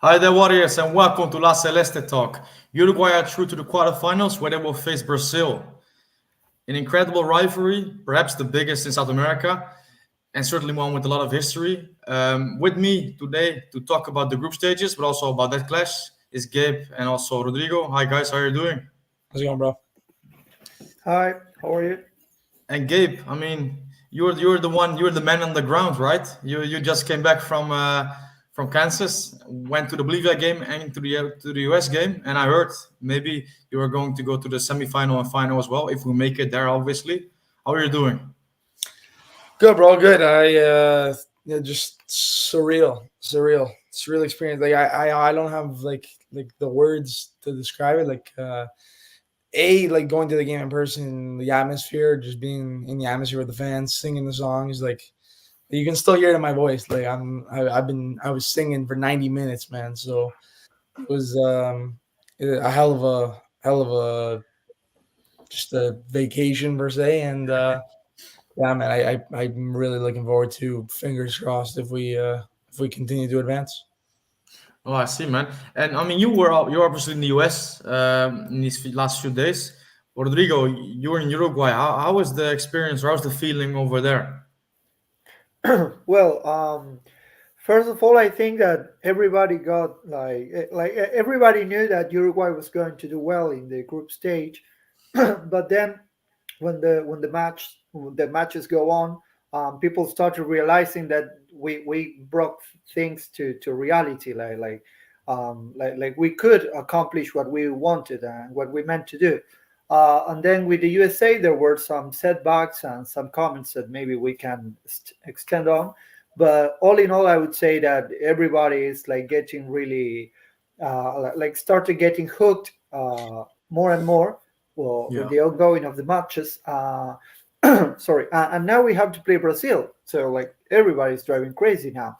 Hi there, Warriors, and welcome to La Celeste Talk. Uruguay are through to the quarterfinals where they will face Brazil. An incredible rivalry, perhaps the biggest in South America, and certainly one with a lot of history. With me today to talk about the group stages, but also about that clash, is Gabe and also Rodrigo. Hi, guys, how are you doing? How's it going, bro? Hi, how are you? And Gabe, I mean, you're the man on the ground, right? You just came back from Kansas, went to the Bolivia game and to the US game, and I heard maybe you are going to go to the semifinal and final as well if we make it there, obviously. How are you doing? Good, bro. Good. Just surreal experience. Like I don't have like the words to describe it. Like going to the game in person, the atmosphere, just being in the atmosphere with the fans, singing the songs. Like you can still hear it in my voice. I was singing for 90 minutes, man. So it was a hell of a just a vacation per se, and yeah, man, I'm really looking forward to, fingers crossed, if we continue to advance. Oh, I see, man. And I mean, you're obviously in the US in these last few days. Rodrigo, you were in Uruguay. How was the experience? How's the feeling over there? well, first of all, I think that everybody got everybody knew that Uruguay was going to do well in the group stage, but then when the matches go on, people started realizing that we brought things to reality, like we could accomplish what we wanted and what we meant to do. And then with the USA, there were some setbacks and some comments that maybe we can extend on. But all in all, I would say that everybody is like getting really, started getting hooked more and more, well, with Yeah. the ongoing of the matches. Sorry, and now we have to play Brazil, so like everybody's driving crazy now.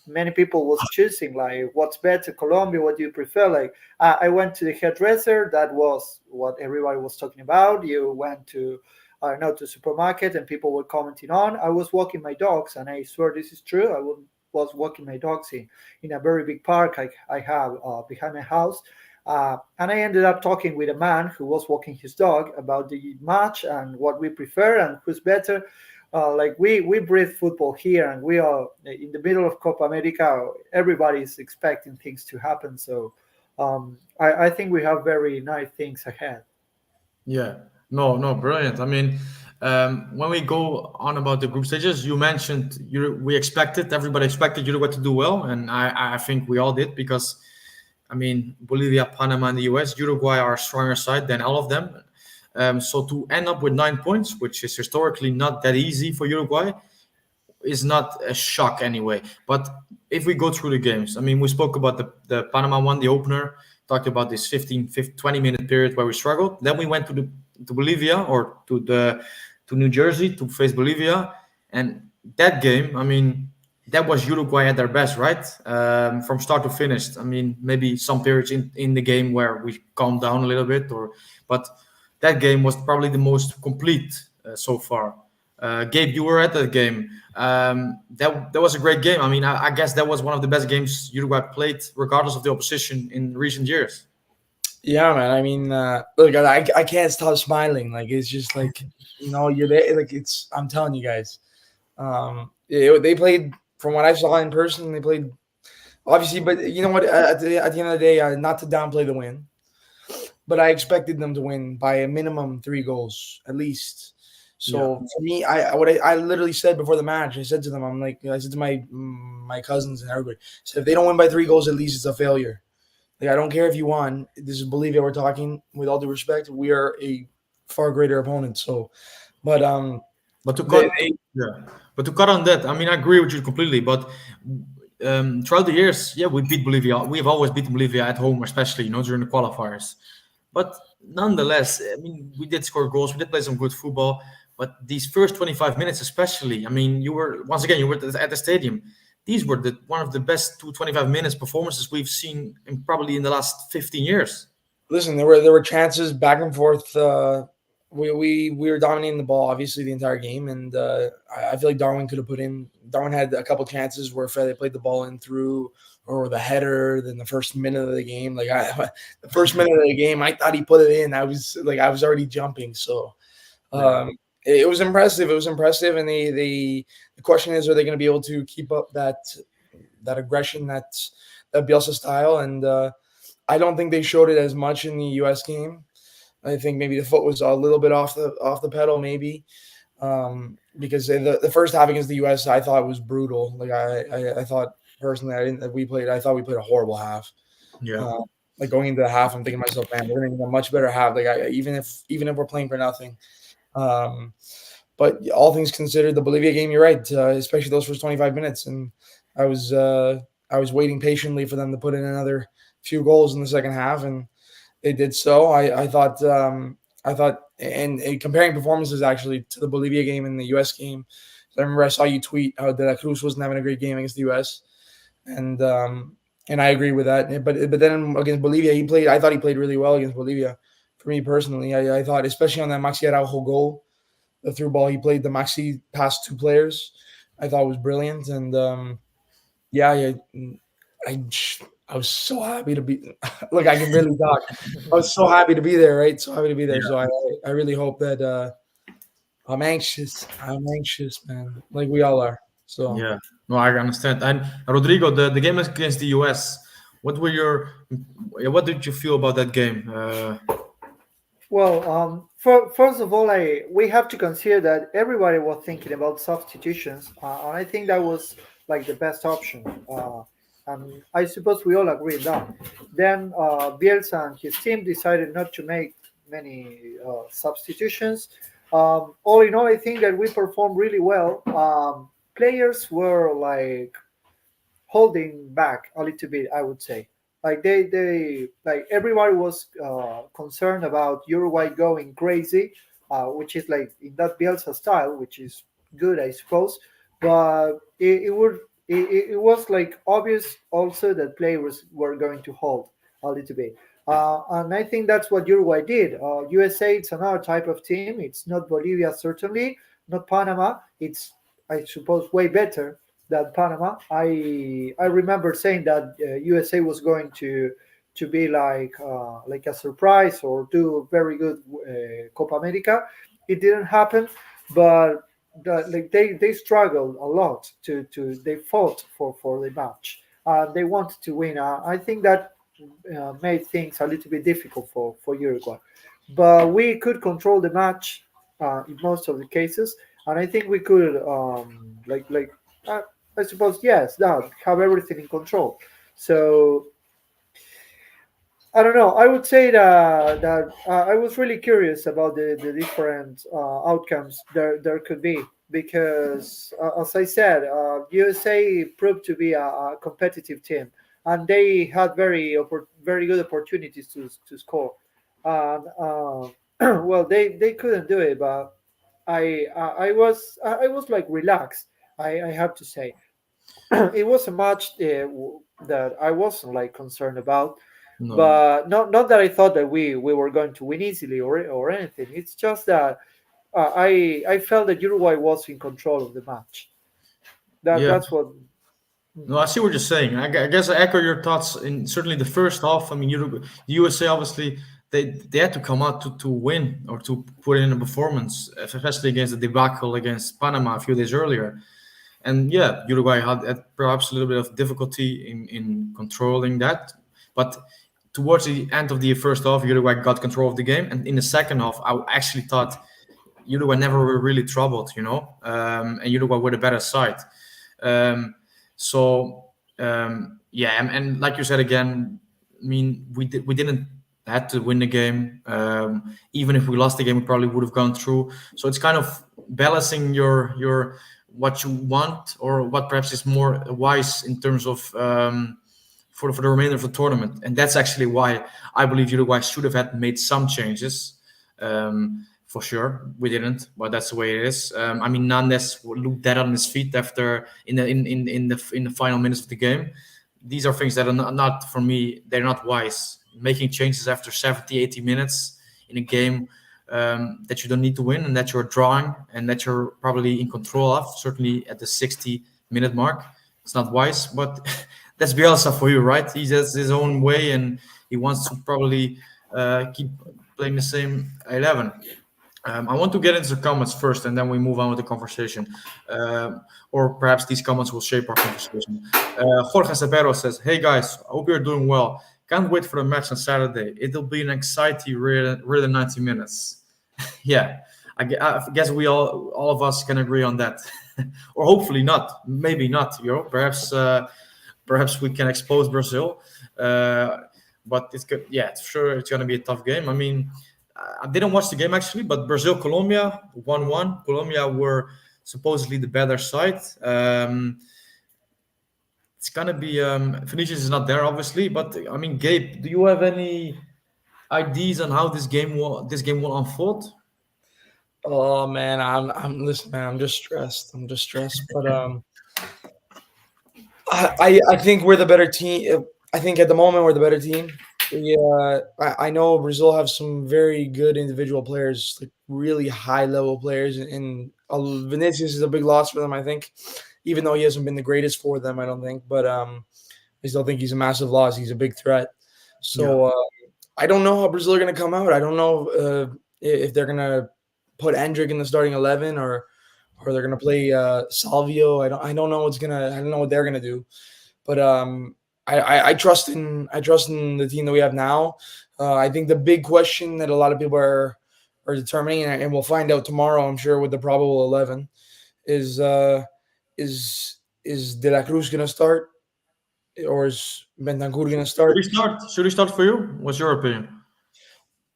Many people was choosing like what's better, Colombia, what do you prefer? Like I went to the hairdresser, that was what everybody was talking about. You went to I don't know, to supermarket, and people were commenting on. I was walking my dogs, and I swear this is true. Was walking my dogs in a very big park I have behind my house. And I ended up talking with a man who was walking his dog about the match and what we prefer and who's better. Like we breathe football here, and we are in the middle of Copa America. Everybody's expecting things to happen, so I think we have very nice things ahead. Yeah, no, no, brilliant. I mean, when we go on about the group stages, you mentioned we expected, everybody expected Uruguay to do well, and I think we all did because, I mean, Bolivia, Panama, and the US, Uruguay are a stronger side than all of them. So to end up with 9 points, which is historically not that easy for Uruguay, is not a shock anyway. But if we go through the games, I mean, we spoke about the Panama one, the opener, talked about this 20-minute period where we struggled. Then we went to Bolivia or to New Jersey to face Bolivia, and that game, I mean, that was Uruguay at their best, right? From start to finish. I mean, maybe some periods in the game where we calmed down a little bit, but that game was probably the most complete so far. Gabe, you were at that game. That was a great game. I mean, I guess that was one of the best games Uruguay played, regardless of the opposition in recent years. Yeah, man. I mean, look, I can't stop smiling. Like it's just like, you're there. Like it's, I'm telling you guys, they played, from what I saw in person. They played obviously, but you know what? At the end of the day, not to downplay the win, but I expected them to win by a minimum 3 goals at least. Yeah, So for me, I literally said before the match, I said to them, I said to my cousins and everybody, I said, if they don't win by 3 goals, at least it's a failure. Like I don't care if you won. This is Bolivia. We're talking with all due respect. We are a far greater opponent. So, but but to they, cut, yeah, but to cut on that, I mean, I agree with you completely. But throughout the years, yeah, we beat Bolivia. We've always beaten Bolivia at home, especially during the qualifiers. But nonetheless, I mean, we did score goals. We did play some good football. But these first 25 minutes, especially, I mean, you were at the stadium. These were one of the best 25 minutes performances we've seen probably in the last 15 years. listen, there were chances back and forth. we were dominating the ball obviously the entire game, and I feel like Darwin could have put in. Darwin had a couple chances where if they played the ball in through or the header. Then the first minute of the game, the first minute of the game, I thought he put it in. I was already jumping. So Yeah. it was impressive. It was impressive, and the question is, are they going to be able to keep up that aggression, that Bielsa style? And I don't think they showed it as much in the U.S. game. I think maybe the foot was a little bit off the pedal, maybe because the first half against the U.S. I thought was brutal. I thought personally, I thought we played a horrible half. Yeah. Uh, like going into the half, I'm thinking to myself, man, we're going to get a much better half. Even if we're playing for nothing. Um, but all things considered, the Bolivia game, you're right, especially those first 25 minutes, and I was I was waiting patiently for them to put in another few goals in the second half, and they did so. I thought, and comparing performances actually to the Bolivia game and the U.S. game, I remember I saw you tweet how De La Cruz wasn't having a great game against the U.S. and I agree with that. But then against Bolivia, he played. I thought he played really well against Bolivia. For me personally, I thought, especially on that Maxi Araujo goal, the through ball he played, the Maxi past two players, I thought was brilliant. And yeah, I I was so happy to be. Look, I can really talk. I was so happy to be there, right? So happy to be there. So I really hope that I'm anxious. I'm anxious, man. Like we all are. So Yeah. No, I understand. And Rodrigo, the game against the US, what were your what did you feel about that game? Well, first of all, we have to consider that everybody was thinking about substitutions, and I think that was like the best option. And I suppose we all agree on that. Then Bielsa and his team decided not to make many substitutions. All in all, I think that we performed really well. Players were like holding back a little bit, I would say. Like they like everybody was concerned about Uruguay going crazy, which is like in that Bielsa style, which is good, I suppose. But it was like obvious also that players were going to hold a little bit. And I think that's what Uruguay did. USA, it's another type of team. It's not Bolivia, certainly, not Panama. It's, I suppose, way better than Panama. I remember saying that USA was going to be like a surprise or do very good Copa America. It didn't happen, but like they struggled a lot to they fought for the match. They wanted to win. I think that made things a little bit difficult for Uruguay, but we could control the match in most of the cases, and I think we could uh, I suppose yes, that have everything in control. So I don't know. I would say that I was really curious about the different outcomes there could be because, as I said, USA proved to be a competitive team, and they had very good opportunities to score. And well, they couldn't do it, but I was like relaxed. I have to say it was a match that I wasn't like concerned about, No. but not that I thought that we were going to win easily or anything. It's just that I felt that Uruguay was in control of the match. Yeah. That's what. No, I see what you're saying. I guess I echo your thoughts in certainly the first half. I mean, the USA obviously they had to come out to win or to put in a performance, especially against the debacle against Panama a few days earlier. And yeah, Uruguay had perhaps a little bit of difficulty in controlling that. But towards the end of the first half, Uruguay got control of the game. And in the second half, I actually thought Uruguay never were really troubled, and Uruguay were the better side. Um, yeah, and like you said again, I mean, we didn't had to win the game. Even if we lost the game, we probably would have gone through. So it's kind of balancing your what you want or what perhaps is more wise in terms of for the remainder of the tournament. And that's actually why I believe Uruguay should have had made some changes. For sure, we didn't, but that's the way it is. I mean, Nandes looked dead on his feet after in the final minutes of the game. These are things that are not for me. They're not wise. Making changes after 70, 80 minutes in a game that you don't need to win and that you're drawing and that you're probably in control of. Certainly at the 60-minute mark, it's not wise, but that's Bielsa for you, right? He has his own way and he wants to probably keep playing the same 11. I want to get into the comments first, and then we move on with the conversation. Or perhaps these comments will shape our conversation. Jorge Sabero says, "Hey guys, I hope you're doing well. Can't wait for the match on Saturday. It'll be an exciting 90 minutes." Yeah, I guess we all of us can agree on that, or hopefully not. Maybe not. Perhaps we can expose Brazil. But it's good. Yeah, it's sure it's gonna be a tough game. I mean, I didn't watch the game actually, but Brazil Colombia 1-1. Colombia were supposedly the better side. It's gonna be Vinicius is not there obviously, but I mean, Gabe, do you have any ideas on how this game will unfold? Oh man, I'm listen, man. I'm just stressed. But I think we're the better team. I think at the moment we're the better team. I know Brazil have some very good individual players, like really high level players, and Vinicius is a big loss for them. I think, even though he hasn't been the greatest for them, I don't think, but I still think he's a massive loss. He's a big threat. Yeah, So I don't know how Brazil are going to come out. I don't know if they're going to put Endrick in the starting 11 or they're going to play Salvio. I don't know I don't know what they're going to do. But I trust in the team that we have now. I think the big question that a lot of people are determining, and we'll find out tomorrow, I'm sure, with the probable 11, is is De La Cruz going to start, or is Bentancur going to should he start? start? Should he start for you? What's your opinion?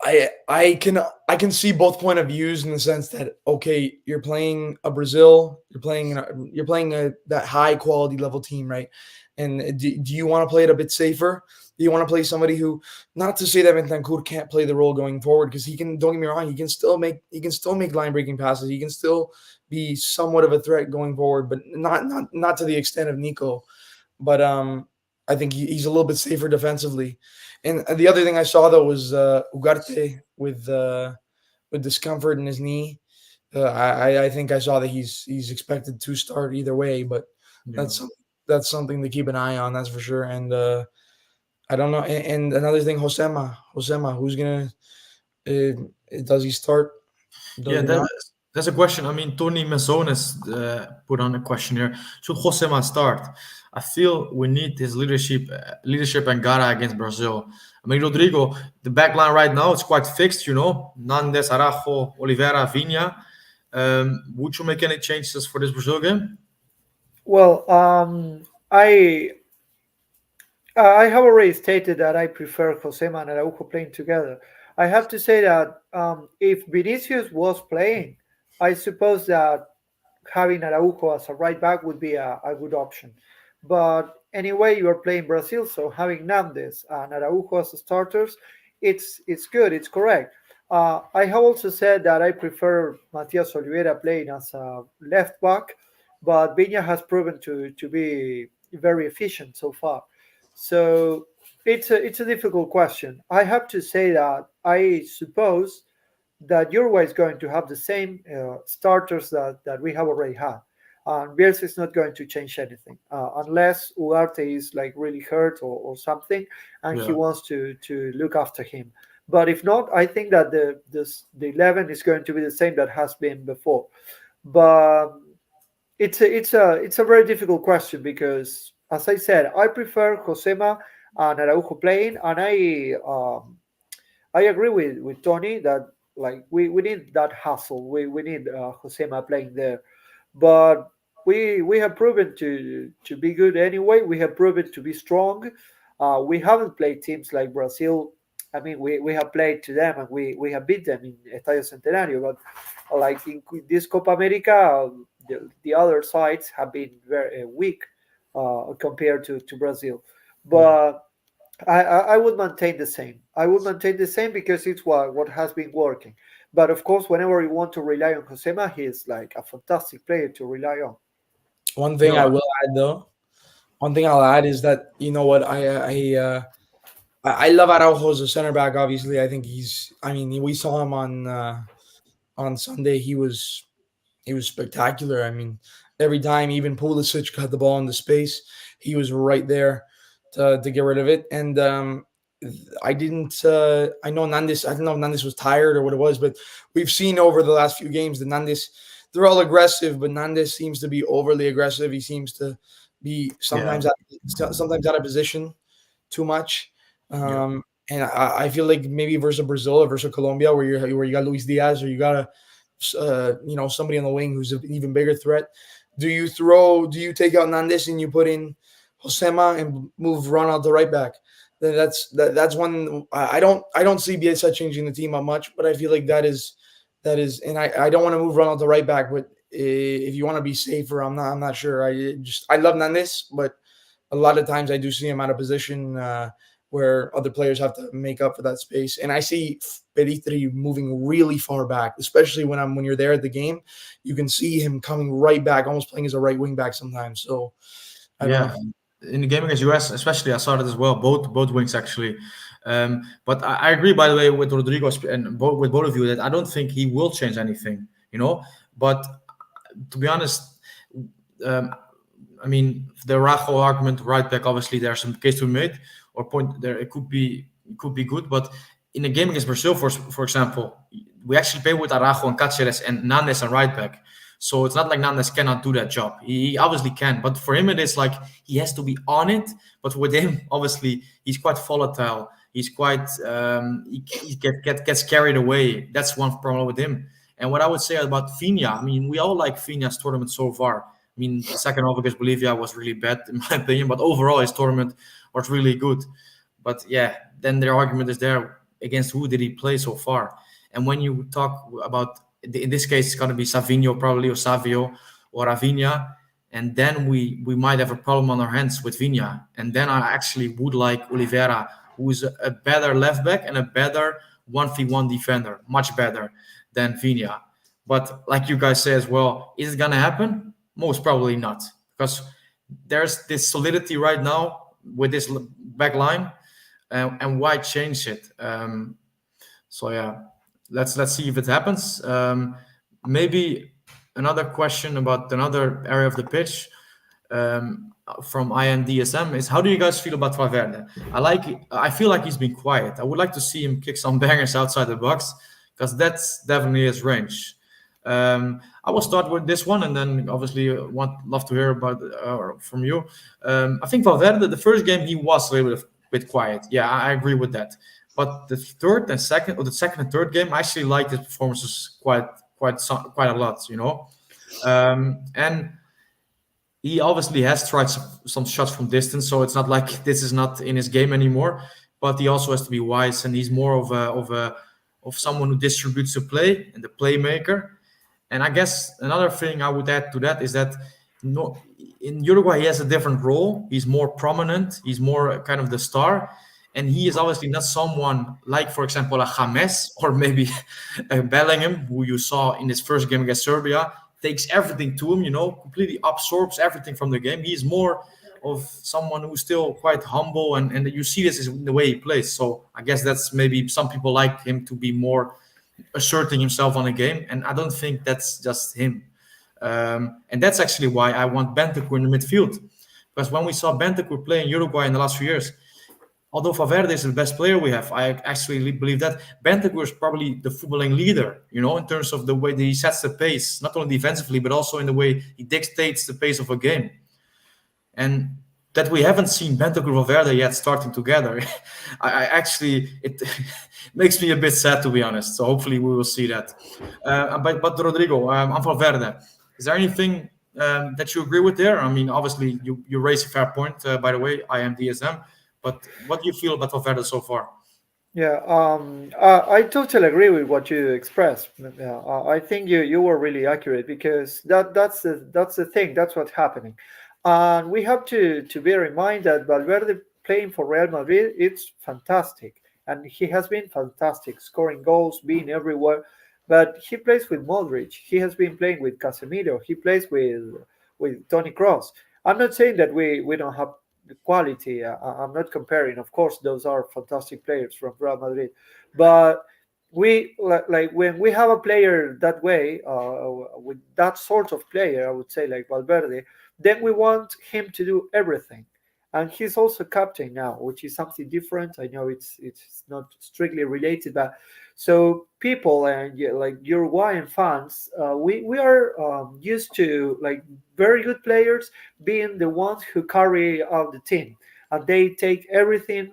I can see both point of views in the sense that, okay, you're playing a Brazil, you're playing that high quality level team, right? And do you want to play it a bit safer? Do you want to play somebody who, not to say that Bentancur can't play the role going forward, because he can. Don't get me wrong, he can still make line breaking passes. He can still be somewhat of a threat going forward, but not to the extent of Nico. But I think he's a little bit safer defensively. And the other thing I saw though was Ugarte with discomfort in his knee. I think I saw that he's expected to start either way, but Yeah. that's that's something to keep an eye on. That's for sure. And I don't know. And another thing, Josema, who's gonna does he start? Does Yeah, he not? that's a question. I mean, Tony Menzones put on a question here. Should Josema start? I feel we need his leadership and Gara against Brazil. I mean, Rodrigo, the back line right now is quite fixed. Nandes, Arajo, Oliveira, Vinha. Would you make any changes for this Brazil game? Well, I have already stated that I prefer Josema and Araujo playing together. I have to say that if Vinicius was playing, I suppose that having Araujo as a right back would be a good option. But anyway, you are playing Brazil, so having Nandes and Araujo as starters, it's good, it's correct. I have also said that I prefer Matias Oliveira playing as a left back, but Viña has proven to be very efficient so far. So it's a difficult question. I have to say that I suppose that Uruguay is going to have the same starters that we have already had. And Bielsa is not going to change anything unless Ugarte is like really hurt or something, and he Yeah. wants to look after him. But if not, I think that the 11 is going to be the same that has been before. But it's a very difficult question because, as I said, I prefer Josema and Araujo playing, and I agree with Tony that like we need that hustle. We need Josema playing there, but we have proven to be good anyway. We have proven to be strong. We haven't played teams like Brazil. I mean, we have played to them and we have beat them in Estadio Centenario. But like in this Copa America, the other sides have been very weak compared to Brazil. Yeah. But I would maintain the same. I would maintain the same because it's what has been working. But of course, whenever you want to rely on Josema, he is like a fantastic player to rely on. One thing I No. will add though, one thing I'll add is that, you know what, I love Araujo as a center back. Obviously, I think he's. I mean, we saw him on Sunday. He was spectacular. I mean, every time even Pulisic got the ball into space, he was right there to get rid of it. And I didn't. I know Nandes. I don't know if Nandes was tired or what it was, but we've seen over the last few games that Nandes. They're all aggressive, but Nandes seems to be overly aggressive. He seems to be Yeah, sometimes out of position too much. yeah, And I feel like maybe versus Brazil or versus Colombia, where you got Luis Diaz or you got somebody on the wing who's an even bigger threat. Do you take out Nandes and you put in Josema and move Ronald to right back? Then that's one I don't see Bielsa changing the team up much, but I feel like that is, and I don't want to move Ronald to right back, but if you want to be safer, I'm not sure. I love Nandes, but a lot of times I do see him out of position where other players have to make up for that space. And I see Peritri moving really far back, especially when you're there at the game. You can see him coming right back, almost playing as a right wing back sometimes. So I don't know. yeah. In the game against US, especially, I saw that as well. Both wings actually. But I agree, by the way, with Rodrigo and with both of you that I don't think he will change anything. But to be honest, um, I mean, the Rajo argument, right back, obviously there's some case to be made or point there. It could be good, but in a game against Brazil, for example, we actually play with Arajo and Cáceres and Nandes and right back. So it's not like Nandes cannot do that job. He obviously can, but for him it is like he has to be on it. But with him, obviously, he's quite volatile. He's quite gets carried away. That's one problem with him. And what I would say about Fina, I mean, we all like Fina's tournament so far. I mean, the second half against Bolivia was really bad in my opinion, but overall his tournament was really good. But yeah, then their argument is there against who did he play so far? And when you talk about, in this case, it's going to be Savinho probably or Savio or Ravinha, and then we might have a problem on our hands with Vinha. And then I actually would like Oliveira, who is a better left back and a better 1v1 defender, much better than Vinha. But like you guys say as well, is it going to happen? Most probably not, because there's this solidity right now with this back line, and why change it? So yeah, let's see if it happens. Maybe another question about another area of the pitch from INDSM is, how do you guys feel about Valverde? I feel like he's been quiet. I would like to see him kick some bangers outside the box, because that's definitely his range. I will start with this one, and then obviously love to hear about from you. I think Valverde, the first game he was a little bit quiet. Yeah, I agree with that. But the second and third game, I actually liked his performances quite a lot. And he obviously has tried some shots from distance, so it's not like this is not in his game anymore. But he also has to be wise, and he's more of someone who distributes the play and the playmaker. And I guess another thing I would add to that is that no, in Uruguay he has a different role. He's more prominent. He's more kind of the star, and he is obviously not someone like, for example, a James or maybe a Bellingham, who you saw in his first game against Serbia, takes everything to him. Completely absorbs everything from the game. He's more of someone who's still quite humble, and you see this in the way he plays. So I guess that's maybe some people like him to be more asserting himself on a game, and I don't think that's just him. And that's actually why I want Bentancur in the midfield, because when we saw Bentancur play in Uruguay in the last few years, although Valverde is the best player we have, I actually believe that Bentancur is probably the footballing leader, in terms of the way that he sets the pace, not only defensively, but also in the way he dictates the pace of a game. And that we haven't seen Bentancur and Valverde yet starting together, I actually, it makes me a bit sad, to be honest. So hopefully we will see that. But Rodrigo, on Valverde, is there anything that you agree with there? I mean, obviously you raise a fair point, by the way, I am DSM. But what do you feel about Valverde so far? Yeah, I totally agree with what you expressed. Yeah, I think you were really accurate, because that's the thing. That's what's happening, and we have to bear in mind that Valverde playing for Real Madrid, it's fantastic, and he has been fantastic, scoring goals, being everywhere. But he plays with Modric. He has been playing with Casemiro. He plays with Tony Cross. I'm not saying that we don't have the quality. I'm not comparing. Of course, those are fantastic players from Real Madrid, but we like when we have a player that way, with that sort of player, I would say like Valverde, then we want him to do everything. And he's also captain now, which is something different. I know it's not strictly related, but so people and yeah, like Uruguayan fans, we are used to like very good players being the ones who carry out the team, and they take everything.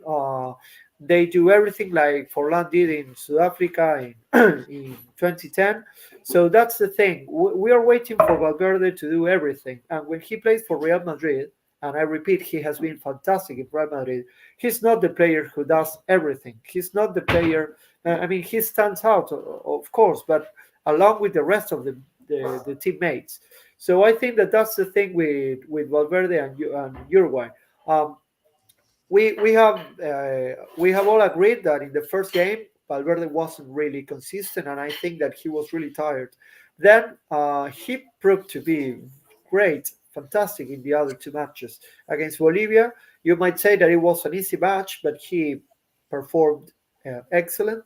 They do everything like Forlan did in South Africa in 2010. So that's the thing. We are waiting for Valverde to do everything, and when he plays for Real Madrid, and I repeat, he has been fantastic in Real Madrid. He's not the player who does everything. He's not the player. I mean, he stands out, of course, but along with the rest of the teammates. So I think that that's the thing with Valverde and Uruguay. Um, we have all agreed that in the first game Valverde wasn't really consistent, and I think that he was really tired. Then he proved to be great, fantastic in the other two matches against Bolivia. You might say that it was an easy match, but he performed excellent,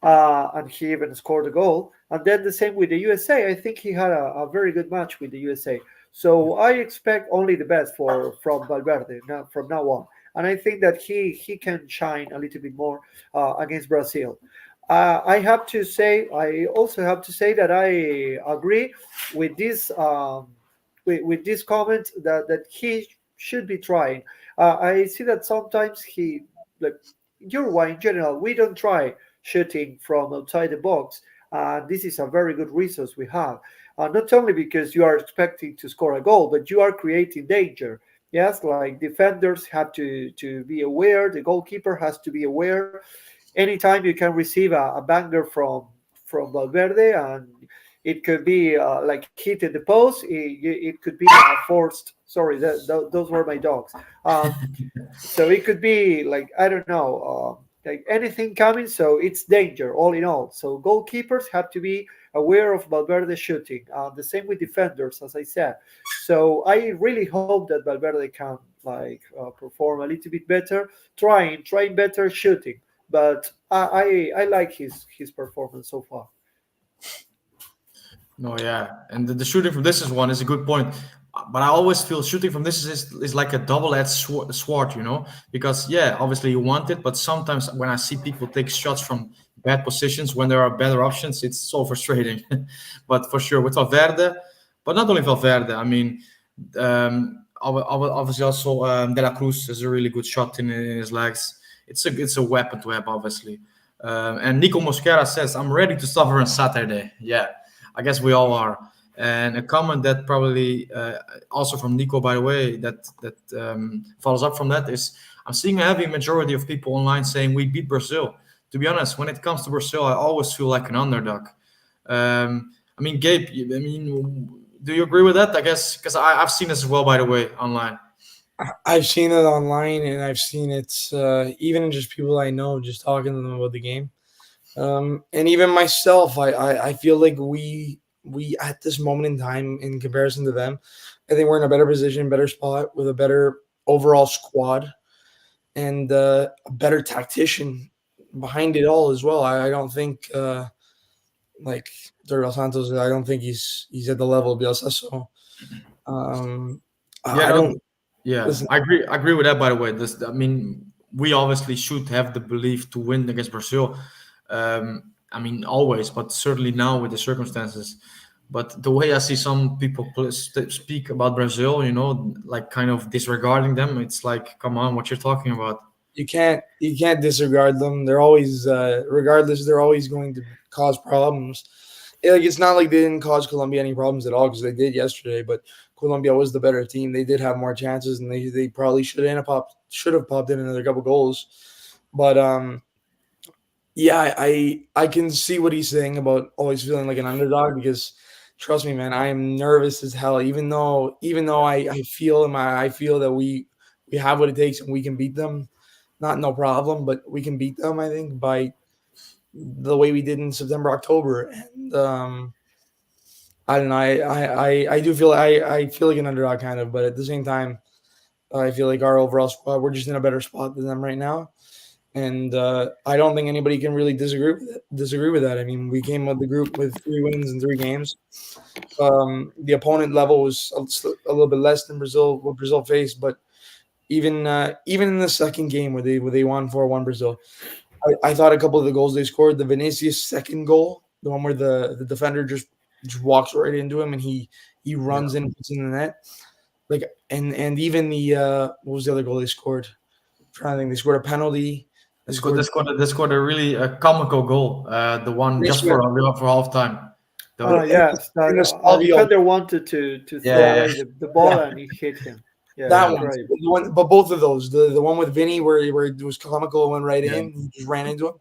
and he even scored a goal. And then the same with the USA. I think he had a very good match with the USA. So I expect only the best for from Valverde now, from now on, and I think that he can shine a little bit more against Brazil. I have to say, I also have to say that I agree with this with this comment that he should be trying. I see that sometimes he like Uruguay in general, we don't try shooting from outside the box. This is a very good resource we have. Not only because you are expecting to score a goal, but you are creating danger. Yes, like defenders have to be aware. The goalkeeper has to be aware. Anytime you can receive a banger from Valverde, and it could be like hitting the post. It could be a forced. Sorry, those were my dogs. Um, so it could be like I don't know, like anything coming. So it's danger all in all. So goalkeepers have to be aware of Valverde shooting. The same with defenders, as I said. So I really hope that Valverde can like perform a little bit better, trying better shooting. But I like his performance so far. No, yeah, and the shooting from this is one is a good point, but I always feel shooting from this is like a double-edged sword, you know, because yeah, obviously you want it, but sometimes when I see people take shots from bad positions when there are better options, it's so frustrating. But for sure, with Valverde, but not only Valverde, I mean, obviously also De La Cruz is a really good shot in his legs. It's a weapon to have, obviously. And Nico Mosquera says, "I'm ready to suffer on Saturday." Yeah, I guess we all are. And a comment that probably also from Nico, by the way, that follows up from that is I'm seeing a heavy majority of people online saying we beat Brazil. To be honest, when it comes to Brazil, I always feel like an underdog. I mean, Gabe, I mean, do you agree with that? I guess because I've seen this as well, by the way, online. I've seen it online, and I've seen it even in just people I know, just talking to them about the game. And even myself, I feel like we at this moment in time, in comparison to them, I think we're in a better position, better spot with a better overall squad and a better tactician behind it all as well. I don't think like Dorival Santos. I don't think he's at the level of Bielsa. So um, Yeah, I no, don't yeah, listen. I agree. I agree with that. By the way, this, I mean, we obviously should have the belief to win against Brazil. I mean, always, but certainly now with the circumstances. But the way I see some people speak about Brazil, you know, like kind of disregarding them, it's like, come on, what you're talking about? You can't disregard them. They're always regardless. They're always going to cause problems. Like it's not like they didn't cause Colombia any problems at all because they did yesterday. But Colombia was the better team. They did have more chances, and they probably should have popped in another couple goals. But yeah, I can see what he's saying about always feeling like an underdog because trust me, man, I am nervous as hell. Even though I feel that we have what it takes and we can beat them. Not no problem, but we can beat them. I think by the way we did in September, October, and I don't know. I do feel I feel like an underdog kind of, but at the same time, I feel like our overall squad, we're just in a better spot than them right now. And I don't think anybody can really disagree with that. I mean, we came with the group with 3 wins in 3 games. The opponent level was a little bit less than Brazil, what Brazil faced, but even in the second game where they won 4-1 Brazil, I thought a couple of the goals they scored, the Vinicius second goal, the one where the defender just walks right into him and he Yeah. runs in and puts in the net. Like and even the what was the other goal they scored? I'm trying to think, they scored a penalty. They scored They scored a really comical goal. The one they just scored for halftime. Oh The, yes, in the that a Salvio, defender wanted to throw yeah, away the ball yeah, and it hit him. Yeah, that yeah, it's one. great. The one, but both of those, the one with Vinny where it was comical, went right yeah. in, he just ran into him,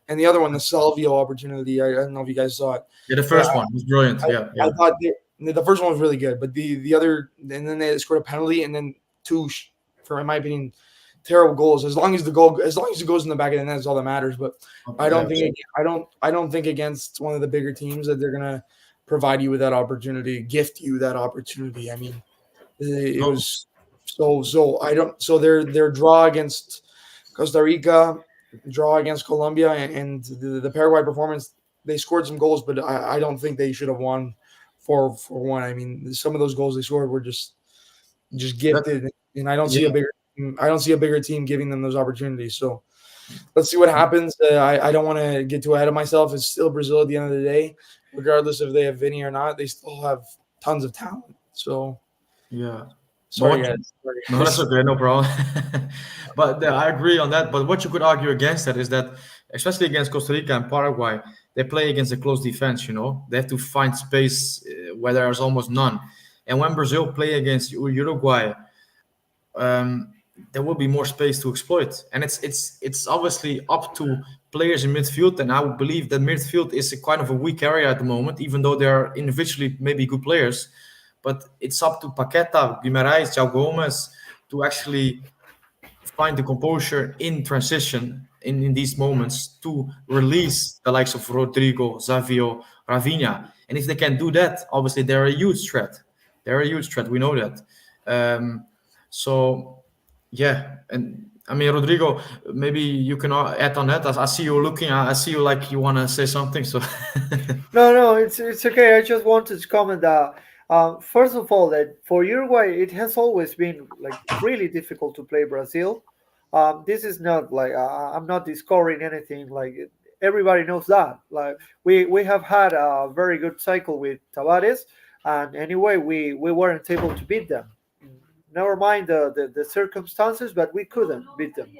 and the other one, the Salvio opportunity. I don't know if you guys saw it. Yeah, the But first one was brilliant. I, Yeah, I yeah. thought the first one was really good, but the other, and then they scored a penalty, and then two, for in my opinion, terrible goals. As long as it goes in the back of the net, is all that matters. But I Yeah. don't think I don't think against one of the bigger teams that they're gonna provide you with that opportunity, gift you that opportunity. I mean, it No, was so I don't so their draw against Costa Rica, draw against Colombia, and the Paraguay performance. They scored some goals, but I don't think they should have won 4-1. I mean, some of those goals they scored were just that gifted, and yeah. I don't see a bigger team giving them those opportunities. So let's see what happens. I don't want to get too ahead of myself. It's still Brazil at the end of the day, regardless if they have Vinny or not. They still have tons of talent. So Yeah. But sorry what guys, sorry no, that's guys. okay, no problem. But I agree on that. But what you could argue against that is that, especially against Costa Rica and Paraguay, they play against a close defense. They have to find space where there's almost none. And when Brazil play against Uruguay, um, there will be more space to exploit. And it's obviously up to players in midfield. And I would believe that midfield is a kind of a weak area at the moment, even though they are individually maybe good players. But it's up to Paqueta, Guimarães, João Gomes to actually find the composure in transition in these moments to release the likes of Rodrigo, Zavio, Ravinha. And if they can do that, obviously they're a huge threat. They're a huge threat. We know that. Um, so, yeah. And I mean, Rodrigo, maybe you can add on that. I see you looking. I see you like you want to say something. So, No, no, it's okay. I just wanted to comment that first of all, that for Uruguay, it has always been like really difficult to play Brazil. This is not like I'm not discovering anything. Like everybody knows that. Like we have had a very good cycle with Tavares, and anyway, we weren't able to beat them. Never mind the circumstances, but we couldn't beat them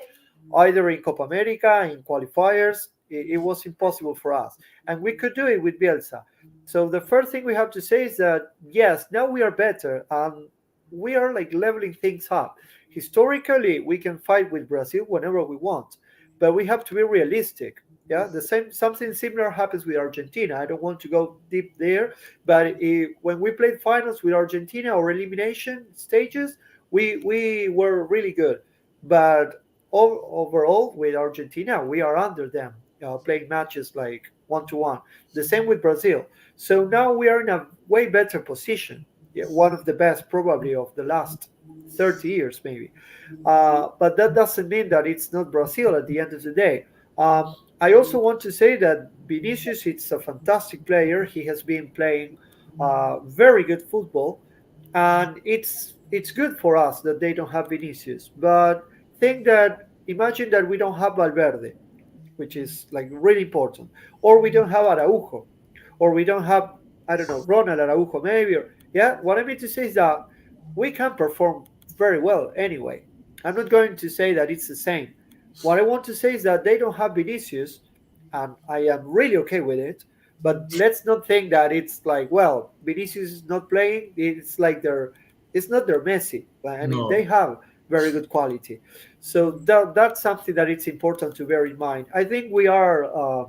either in Copa America, in qualifiers. It was impossible for us. And we could do it with Bielsa. So the first thing we have to say is that, yes, now we are better and we are like leveling things up. Historically, we can fight with Brazil whenever we want, but we have to be realistic. Yeah, the same something similar happens with Argentina. I don't want to go deep there, but when we played finals with Argentina or elimination stages, we were really good. But overall with Argentina, we are under them, playing matches like 1-1. The same with Brazil. So now we are in a way better position. Yeah, one of the best probably of the last 30 years, maybe. But that doesn't mean that it's not Brazil at the end of the day. I also want to say that Vinicius is a fantastic player. He has been playing very good football, and it's good for us that they don't have Vinicius. But think that imagine that we don't have Valverde, which is like really important, or we don't have Araujo, or we don't have I don't know Ronald Araujo maybe. Or, yeah, what I mean to say is that we can perform very well anyway. I'm not going to say that it's the same. What I want to say is that they don't have Vinicius, and I am really okay with it. But let's not think that it's like, well, Vinicius is not playing. It's not their Messi. Like, I mean, they no. have very good quality. So that's something that it's important to bear in mind. I think we are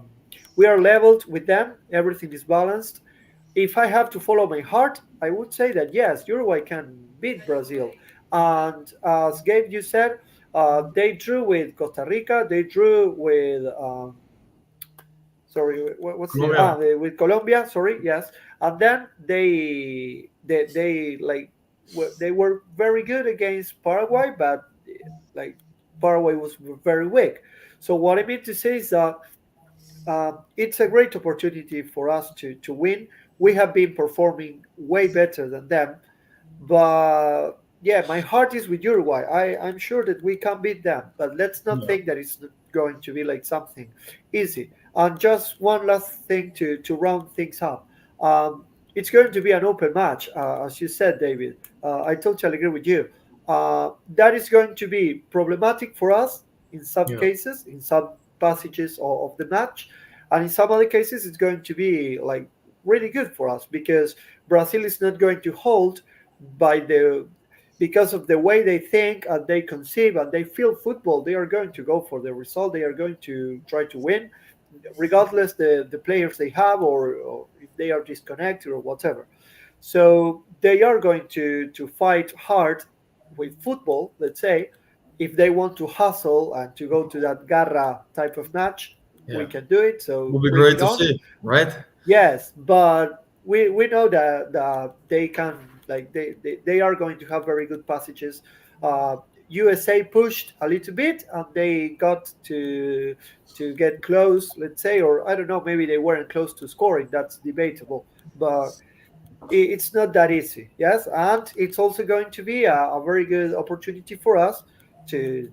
leveled with them. Everything is balanced. If I have to follow my heart, I would say that yes, Uruguay can beat Brazil. And as Gabe, you said, they drew with Costa Rica. They drew with sorry, what's the Colombia. with Colombia? Sorry, yes, and then they like they were very good against Paraguay, but like Paraguay was very weak. So what I mean to say is that it's a great opportunity for us to win. We have been performing way better than them, but yeah, my heart is with Uruguay. I'm sure that we can beat them, but let's not Yeah, think that it's going to be like something easy. And just one last thing to round things up. Um, it's going to be an open match, as you said, David. I totally agree with you. That is going to be problematic for us in some yeah, cases, in some passages of the match, and in some other cases, it's going to be like really good for us because Brazil is not going to hold by the because of the way they think and they conceive and they feel football. They are going to go for the result. They are going to try to win, regardless the players they have or if they are disconnected or whatever. So they are going to fight hard with football, let's say. If they want to hustle and to go to that garra type of match, we yeah. can do it. So Would be bring great it to on. see, right? Yes, but we know that they can they are going to have very good passages. USA pushed a little bit and they got to get close, let's say, or I don't know, maybe they weren't close to scoring. That's debatable, but it's not that easy. Yes, and it's also going to be a very good opportunity for us to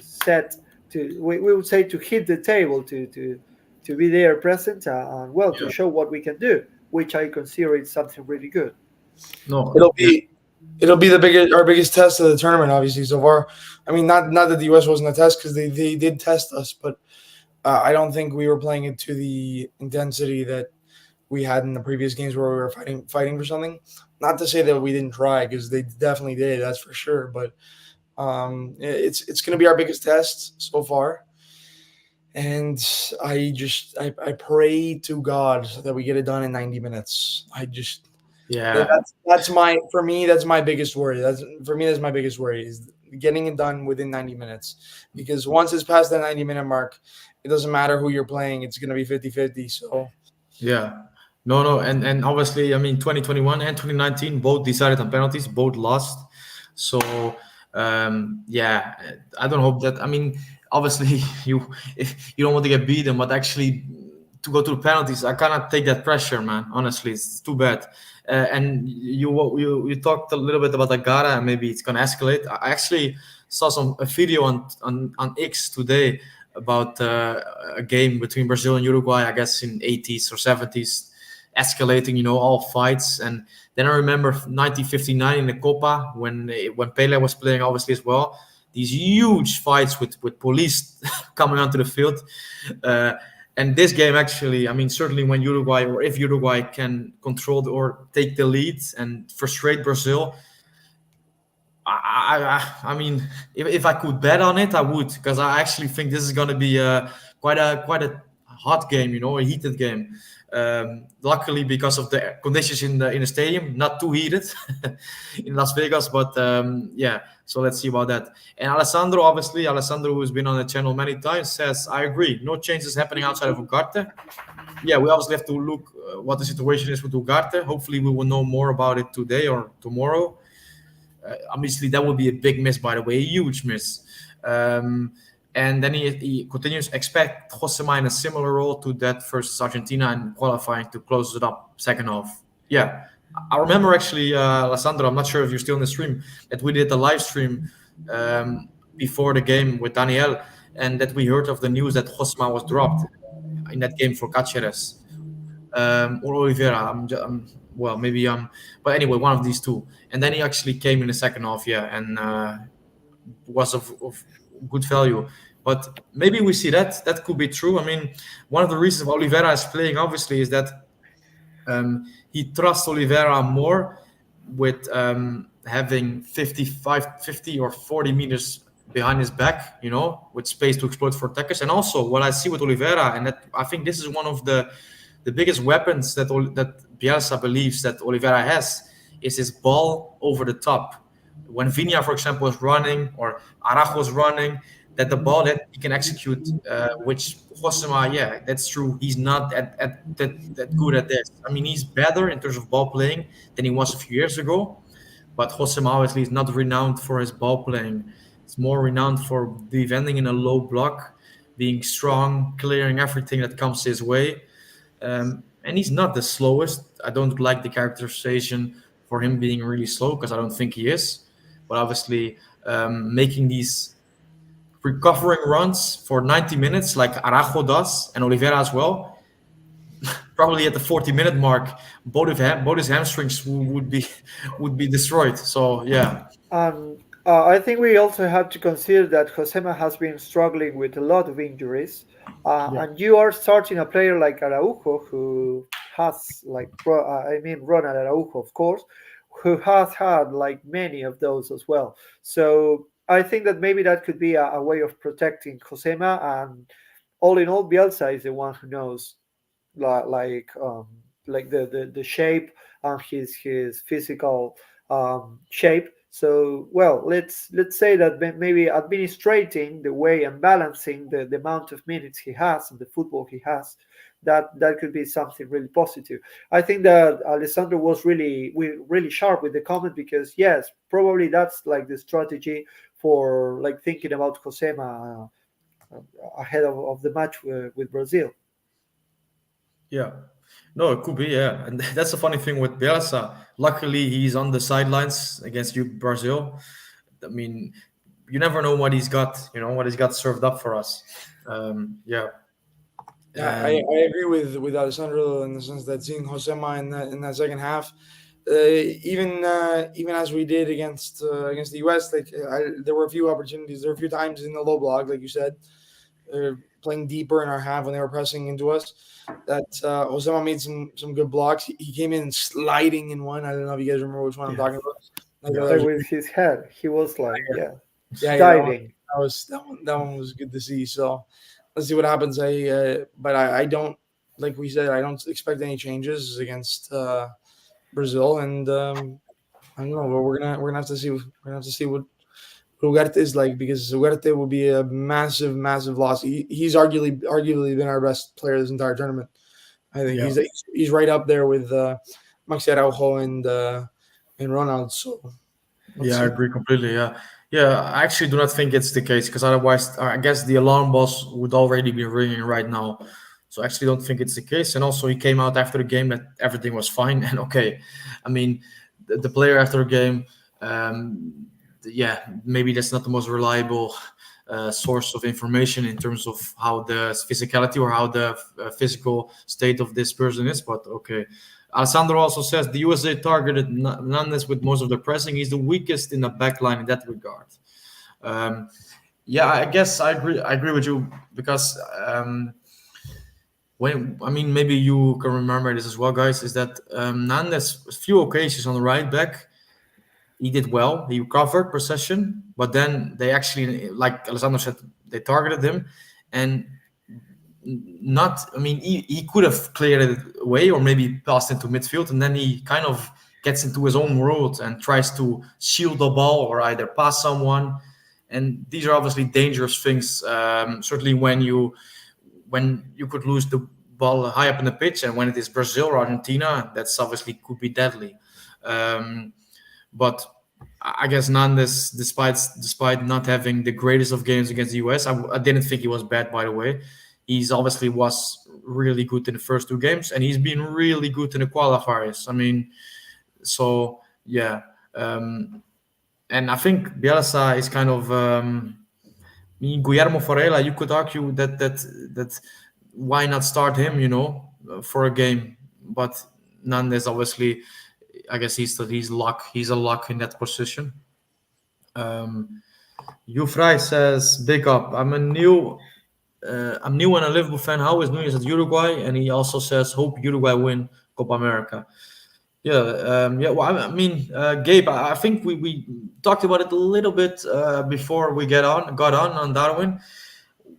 set we would say to hit the table to be there present and well to Yeah. show what we can do, which I consider is something really good. No. It'll be it'll be the biggest our biggest test of the tournament, obviously so far. I mean, not that the U.S. wasn't a test because they did test us, but I don't think we were playing it to the intensity that we had in the previous games where we were fighting for something. Not to say that we didn't try because they definitely did, that's for sure. But it's going to be our biggest test so far, and I pray to God that we get it done in 90 minutes. Yeah. That's my for me that's my biggest worry. That's my biggest worry is getting it done within 90 minutes because once it's past the 90-minute mark, it doesn't matter who you're playing. It's going to be 50-50. So Yeah. No, no, and obviously, I mean, 2021 and 2019 both decided on penalties, both lost. So, yeah, I don't hope that. I mean, obviously, you if you don't want to get beaten, but actually to go to penalties, I cannot take that pressure, man. Honestly, it's too bad. And you talked a little bit about Agara, and maybe it's gonna escalate. I actually saw a video on X today about a game between Brazil and Uruguay, I guess in 80s or 70s, escalating, all fights. And then I remember 1959 in the Copa when Pele was playing, obviously as well. These huge fights with police coming onto the field. Uh, and this game actually, I mean, certainly when Uruguay or if Uruguay can control or take the lead and frustrate Brazil, I mean, if I could bet on it, I would, because I actually think this is going to be quite a hot game, a heated game. Luckily, because of the conditions in the stadium, not too heated in Las Vegas, but yeah. So let's see about that. And Alessandro, who's been on the channel many times, says, "I agree. No changes happening outside of Ugarte. Yeah, we obviously have to look what the situation is with Ugarte. Hopefully, we will know more about it today or tomorrow." Obviously, that would be a big miss, by the way, a huge miss. Um, and then he continues, expect Josema in a similar role to that versus Argentina and qualifying to close it up second half. Yeah, I remember actually, Alessandro, I'm not sure if you're still in the stream, that we did a live stream before the game with Daniel, and that we heard of the news that Josema was dropped in that game for Cáceres or Oliveira. Well, maybe but anyway, one of these two. And then he actually came in the second half, yeah, and was of good value. But maybe we see that could be true. I mean, one of the reasons Oliveira is playing obviously is that he trusts Oliveira more with having 50 or 40 meters behind his back, with space to exploit for attackers. And also, what I see with Oliveira, and that I think this is one of the biggest weapons that Bielsa believes that Oliveira has, is his ball over the top. When Viña, for example, is running or Araujo is running, that the ball that he can execute, which Josema, yeah, that's true. He's not that good at this. I mean, he's better in terms of ball playing than he was a few years ago. But Josema obviously is not renowned for his ball playing. It's more renowned for defending in a low block, being strong, clearing everything that comes his way. And he's not the slowest. I don't like the characterization for him being really slow because I don't think he is. But obviously, making these recovering runs for 90 minutes like Araujo does and Oliveira as well, probably at the 40-minute mark, both his hamstrings would be would be destroyed. So yeah, And I think we also have to consider that Josema has been struggling with a lot of injuries. yeah, And you are starting a player like Araujo, who has, Ronald Araujo, of course, who has had like many of those as well. So I think that maybe that could be a way of protecting Josema. And all in all, Bielsa is the one who knows like like um, like the shape and his physical shape. So well, let's say that maybe administrating the way and balancing the amount of minutes he has and the football he has, that could be something really positive. I think that Alessandro was really sharp with the comment, because yes, probably that's like the strategy for like thinking about Josema ahead of the match with Brazil. yeah. No, it could be, yeah. And that's the funny thing with Bielsa. Luckily, he's on the sidelines against you, Brazil. I mean, you never know what he's got, what he's got served up for us. Yeah. Yeah, I, And I agree with Alessandro in the sense that seeing Josema in that second half, even as we did against the US, like there were a few opportunities, there were a few times in the low block, like you said, playing deeper in our half when they were pressing into us. That Josema made some good blocks. He came in sliding in one. I don't know if you guys remember which one I'm yeah, talking about. I yeah, thought that Like was with his head, he was like, yeah, yeah, diving. that one was good to see. So let's see what happens. But I don't, like we said, I don't expect any changes against Brazil, and I don't know. But we're gonna have to see. We're gonna have to see what Ugarte is like, because Ugarte will be a massive loss. He's arguably been our best player this entire tournament. I think yeah. he's right up there with Maxi Araujo and Ronald. So let's Yeah, I see. agree completely. Yeah, yeah. I actually do not think it's the case because otherwise, I guess the alarm bells would already be ringing right now. So I actually don't think it's the case. And also, he came out after the game that everything was fine and okay. I mean, the player after the game, yeah, maybe that's not the most reliable source of information in terms of how the physicality or how the physical state of this person is. But okay. Alessandro also says the USA targeted Nandes with most of the pressing. He's the weakest in the back line in that regard. Um, yeah, I guess I agree. I agree with you because when I mean maybe you can remember this as well, guys. Is that Nandes few occasions on the right back he did well. He recovered possession, but then they actually, like Alessandro said, they targeted him, and not. I mean, he could have cleared it away or maybe passed into midfield, and then he kind of gets into his own world and tries to shield the ball or either pass someone. And these are obviously dangerous things. Certainly when you could lose the ball high up in the pitch, and when it is Brazil or Argentina, that's obviously could be deadly. Um, but I guess Nandes, despite not having the greatest of games against the US, I didn't think he was bad. By the way, he's obviously was really good in the first two games, and he's been really good in the qualifiers. I mean, so yeah, and I think Bielsa is kind of. I mean, Guillermo Farella, you could argue that why not start him, for a game, but Nandes obviously I guess he's luck. He's a luck in that position. Um, Yufrai says, "Big up. I'm new and a Liverpool fan. How is New Year's at Uruguay?" And he also says, "Hope Uruguay win Copa America." Yeah, yeah. Well, I mean, Gabe, I think we talked about it a little bit before we got on Darwin.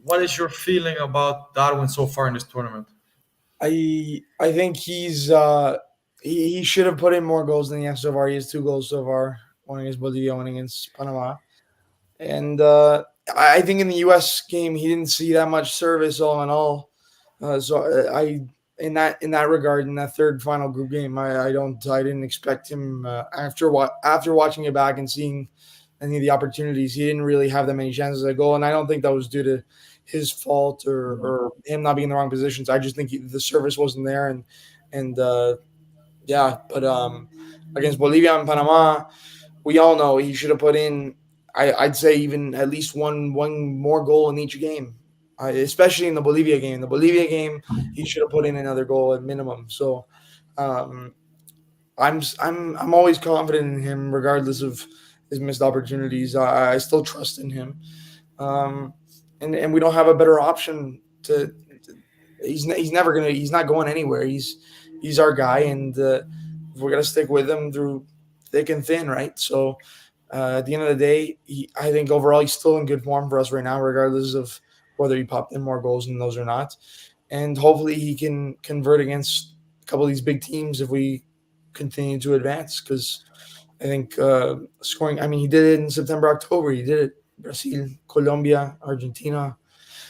What is your feeling about Darwin so far in this tournament? I think he should have put in more goals than he has so far. He has 2 goals so far, one against Bolivia, one against Panama. And I think in the U.S. game he didn't see that much service all in all. So I in that regard, in that third final group game, I didn't expect him after watching it back and seeing any of the opportunities. He didn't really have that many chances at goal, and I don't think that was due to his fault or him not being in the wrong positions. I just think the service wasn't there, and yeah. But against Bolivia and Panama, we all know he should have put in. I'd say even at least one more goal in each game, especially in the Bolivia game. The Bolivia game, he should have put in another goal at minimum. So um, I'm always confident in him, regardless of his missed opportunities. I still trust in him, um, and we don't have a better option he's never gonna he's not going anywhere. He's our guy, and we're gonna stick with him through thick and thin, right? So at the end of the day, I think overall he's still in good form for us right now, regardless of whether he popped in more goals than those or not. And hopefully he can convert against a couple of these big teams if we continue to advance. Because I think scoring. I mean, he did it in September, October. He did it Brazil, Colombia, Argentina.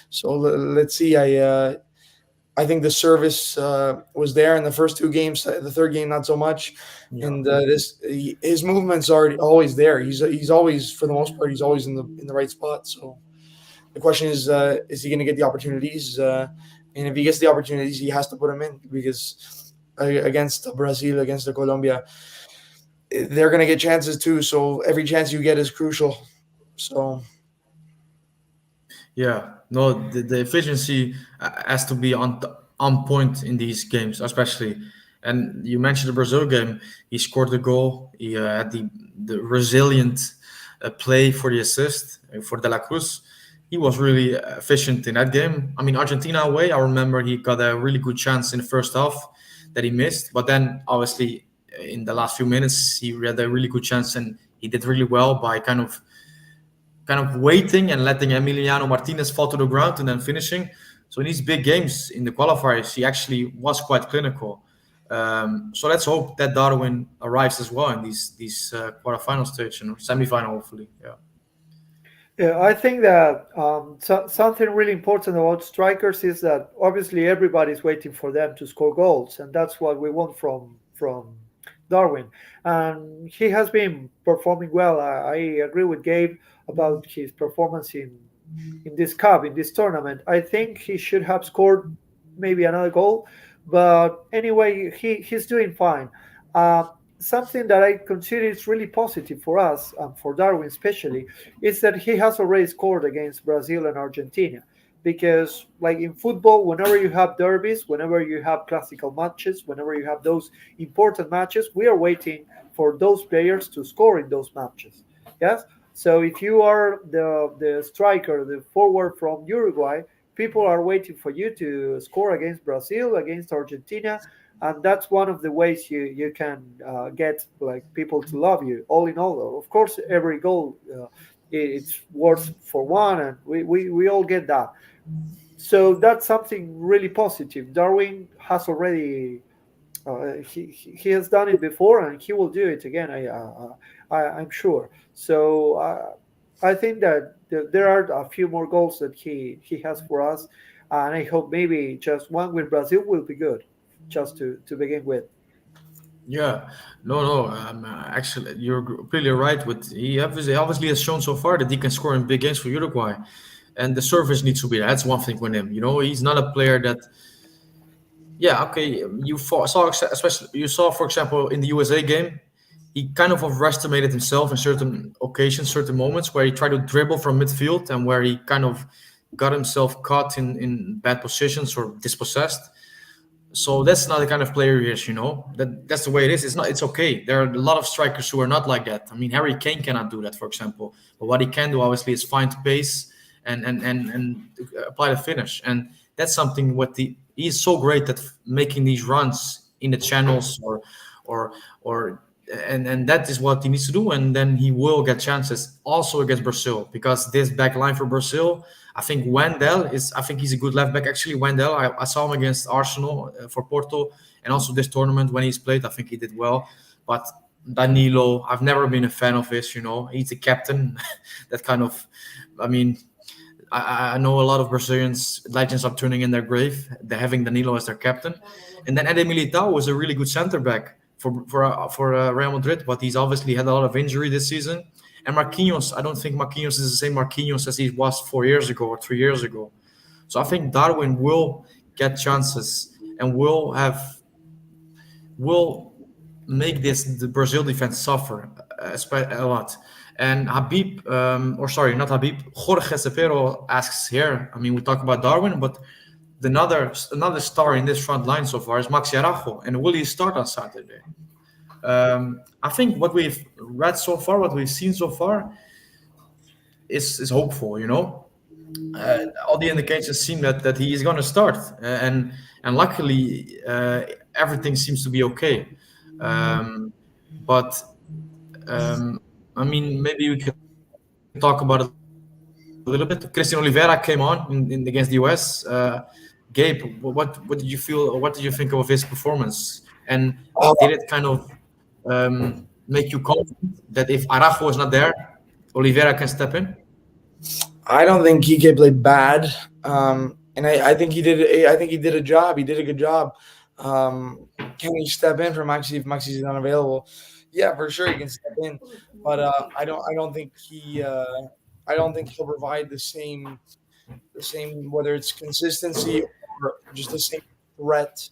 So let's see. I think the service was there in the first two games. The third game, not so much. Yeah. And his movements are always there. He's always, for the most part, he's always in the right spot. So the question is he going to get the opportunities? And if he gets the opportunities, he has to put them in, because against Brazil, against the Colombia, they're going to get chances too. So every chance you get is crucial. So Yeah, no, the efficiency has to be on point in these games, especially. And you mentioned the Brazil game. He scored the goal. He had the resilient play for the assist for De La Cruz. He was really efficient in that game. I mean, Argentina away, I remember he got a really good chance in the first half that he missed. But then, obviously, in the last few minutes, he had a really good chance and he did really well by kind of waiting and letting Emiliano Martinez fall to the ground and then finishing. So in these big games in the qualifiers, he actually was quite clinical. So let's hope that Darwin arrives as well in these quarterfinal stage and semifinal, hopefully. Yeah. Yeah, I think that something really important about strikers is that obviously everybody's waiting for them to score goals, and that's what we want from Darwin. And he has been performing well. I agree with Gabe about his performance in this cup, in this tournament. I think he should have scored maybe another goal, but anyway, he's doing fine. Uh, Something that I consider is really positive for us, for Darwin especially, is that he has already scored against Brazil and Argentina. Because, like in football, whenever you have derbies, whenever you have classical matches, whenever you have those important matches, we are waiting for those players to score in those matches. Yes. So if you are the striker, the forward from Uruguay, people are waiting for you to score against Brazil, against Argentina, and that's one of the ways you can get like people to love you. All in all, of course, every goal it's worth for one, and we all get that. So that's something really positive. Darwin has already he has done it before, and he will do it again. I'm sure. So I think that there are a few more goals that he has for us, and I hope maybe just one with Brazil will be good, just to begin with. Yeah, no. Actually, you're completely right. With he obviously has shown so far that he can score in big games for Uruguay, and the service needs to be there. That's one thing with him. He's not a player that. Yeah, okay. Especially you saw, for example, in the USA game, he kind of overestimated himself in certain occasions, certain moments where he tried to dribble from midfield and where he kind of got himself caught in bad positions or dispossessed. So that's not the kind of player he is. That's the way it is. It's okay. There are a lot of strikers who are not like that. I mean, Harry Kane cannot do that, for example. But what he can do, obviously, is find pace and apply the finish. And that's something he's so great at making these runs in the channels or or and that is what he needs to do. And then he will get chances also against Brazil, because this back line for Brazil, I think he's a good left back. Actually, Wendell, I saw him against Arsenal for Porto, and also this tournament when he's played. I think he did well. But Danilo, I've never been a fan of his. He's the captain. That kind of, I mean, I know a lot of Brazilians legends are turning in their grave. They're having Danilo as their captain, and then Eder Militao was a really good center back for Real Madrid, but he's obviously had a lot of injury this season. And Marquinhos, I don't think Marquinhos is the same Marquinhos as he was 4 years ago or 3 years ago. So I think Darwin will get chances and will make this the Brazil defense suffer a lot. And Habib, or sorry, not Habib, Jorge Cepero asks here. I mean, we talk about Darwin, but another star in this front line so far is Maxi Araujo, and will he start on Saturday? I think what we've read so far, what we've seen so far, is hopeful. All the indications seem that he is going to start, and luckily everything seems to be okay. Um, but I mean, maybe we can talk about it a little bit. Christian Oliveira came on in against the US. Gabe, what did you feel? Or what did you think of his performance? And did it kind of make you confident that if Araujo is not there, Oliveira can step in? I don't think Kike played bad, and I think he did. I think he did a job. He did a good job. Can he step in for Maxi if Maxi's unavailable? Yeah, for sure he can step in, but I don't. I don't think he. I don't think he'll provide the same whether it's consistency or just the same threat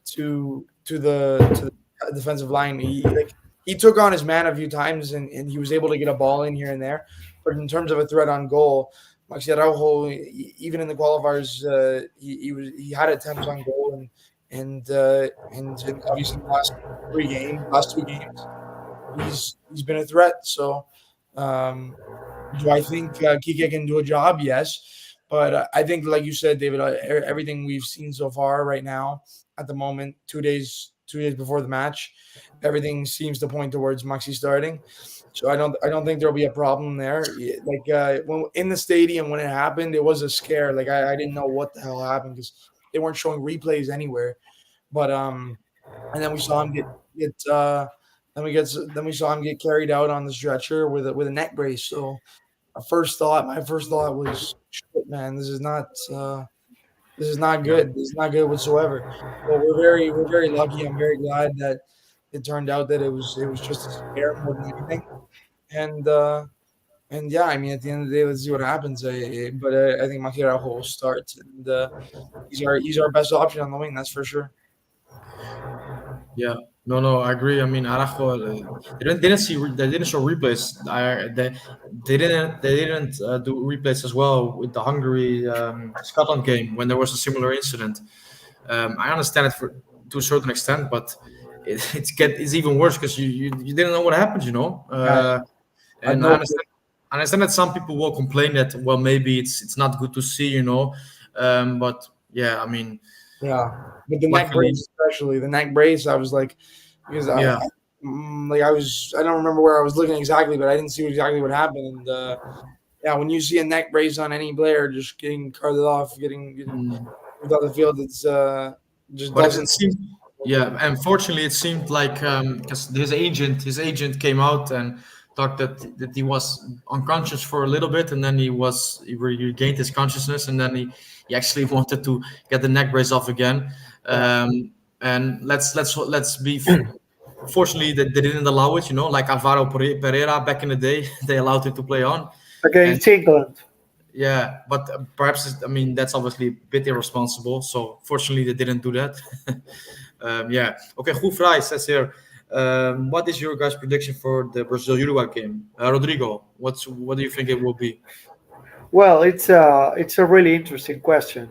to the defensive line. He took on his man a few times and he was able to get a ball in here and there. But in terms of a threat on goal, Maxi Araujo, even in the qualifiers, he had attempts on goal and obviously the last 2 games, he's been a threat. So um, do I think Kike can do a job? Yes. But I think, like you said, David, everything we've seen so far right now at the moment, 2 days before the match, everything seems to point towards Maxi starting. So I don't think there'll be a problem there. Like when in the stadium when it happened, it was a scare. Like I didn't know what the hell happened because they weren't showing replays anywhere. But and then we saw him get then we saw him get carried out on the stretcher with a neck brace. So my first thought was, shit, man, this is not Yeah. good. This is not good whatsoever. But we're very lucky. I'm very glad that it turned out that it was just a scare more than anything. And and yeah, I mean, at the end of the day, let's see what happens. But I think Makira will start, and he's our best option on the wing. That's for sure. Yeah, no, I agree. I mean, Araujo, they didn't show replays. They didn't do replays as well with the Hungary Scotland game when there was a similar incident. I understand it to a certain extent, but it's even worse because you didn't know what happened. Yeah, I had And no clue. I understand that some people will complain that, well, maybe it's not good to see. But yeah, I mean, Yeah, but the neck luckily, brace, especially the neck brace, I was like, because yeah. like I don't remember where I was looking exactly, but I didn't see exactly what happened. And yeah, when you see a neck brace on any player just getting carted off, getting Mm. moved off the field, it's just But doesn't. it seemed, yeah, unfortunately, it seemed like because his agent came out and talked that he was unconscious for a little bit, and then he regained his consciousness, and then he actually wanted to get the neck brace off again. Yeah, And let's be. Fortunately, they didn't allow it. Like Alvaro Pereira back in the day, they allowed him to play on, and against England. yeah, but perhaps I mean that's obviously a bit irresponsible. So fortunately, they didn't do that. Yeah. Okay. Gufrai says here, what is your guys' prediction for the Brazil Uruguay game? Rodrigo, what do you think it will be? Well, it's a really interesting question.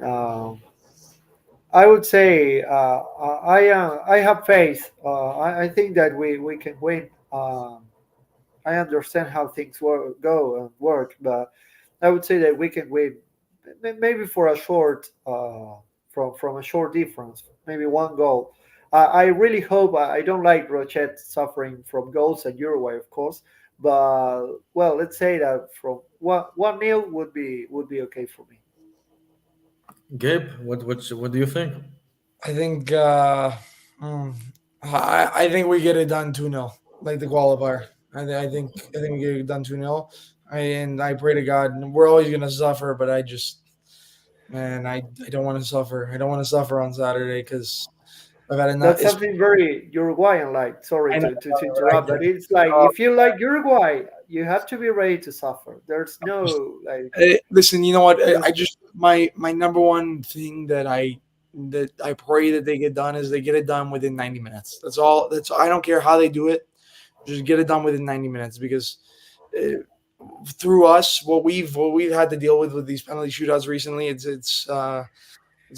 I would say I have faith. I think that we can win. I understand how things go and work, but I would say that we can win, maybe for a short, from a short difference, maybe one goal. I really hope. I don't like Rochet suffering from goals and Uruguay, of course, but well, let's say that from one nil would be okay for me. Gabe, what do you think? I think hmm, I think we get it done 2-0, like the qualifier. I think we get it done 2-0. And I pray to God, and we're always gonna suffer, but I just, man, I don't want to suffer. I don't want to suffer on Saturday because I've had enough. That's something very Uruguayan like. Sorry I know, to I interrupt, but it's like uh, if you like Uruguay, you have to be ready to suffer. There's no like listen, you know what? I there's just my number one thing that I pray that they get done is they get it done within 90 minutes. That's all. That's I don't care how they do it. Just get it done within 90 minutes because uh, through us, what we've had to deal with these penalty shootouts recently, it's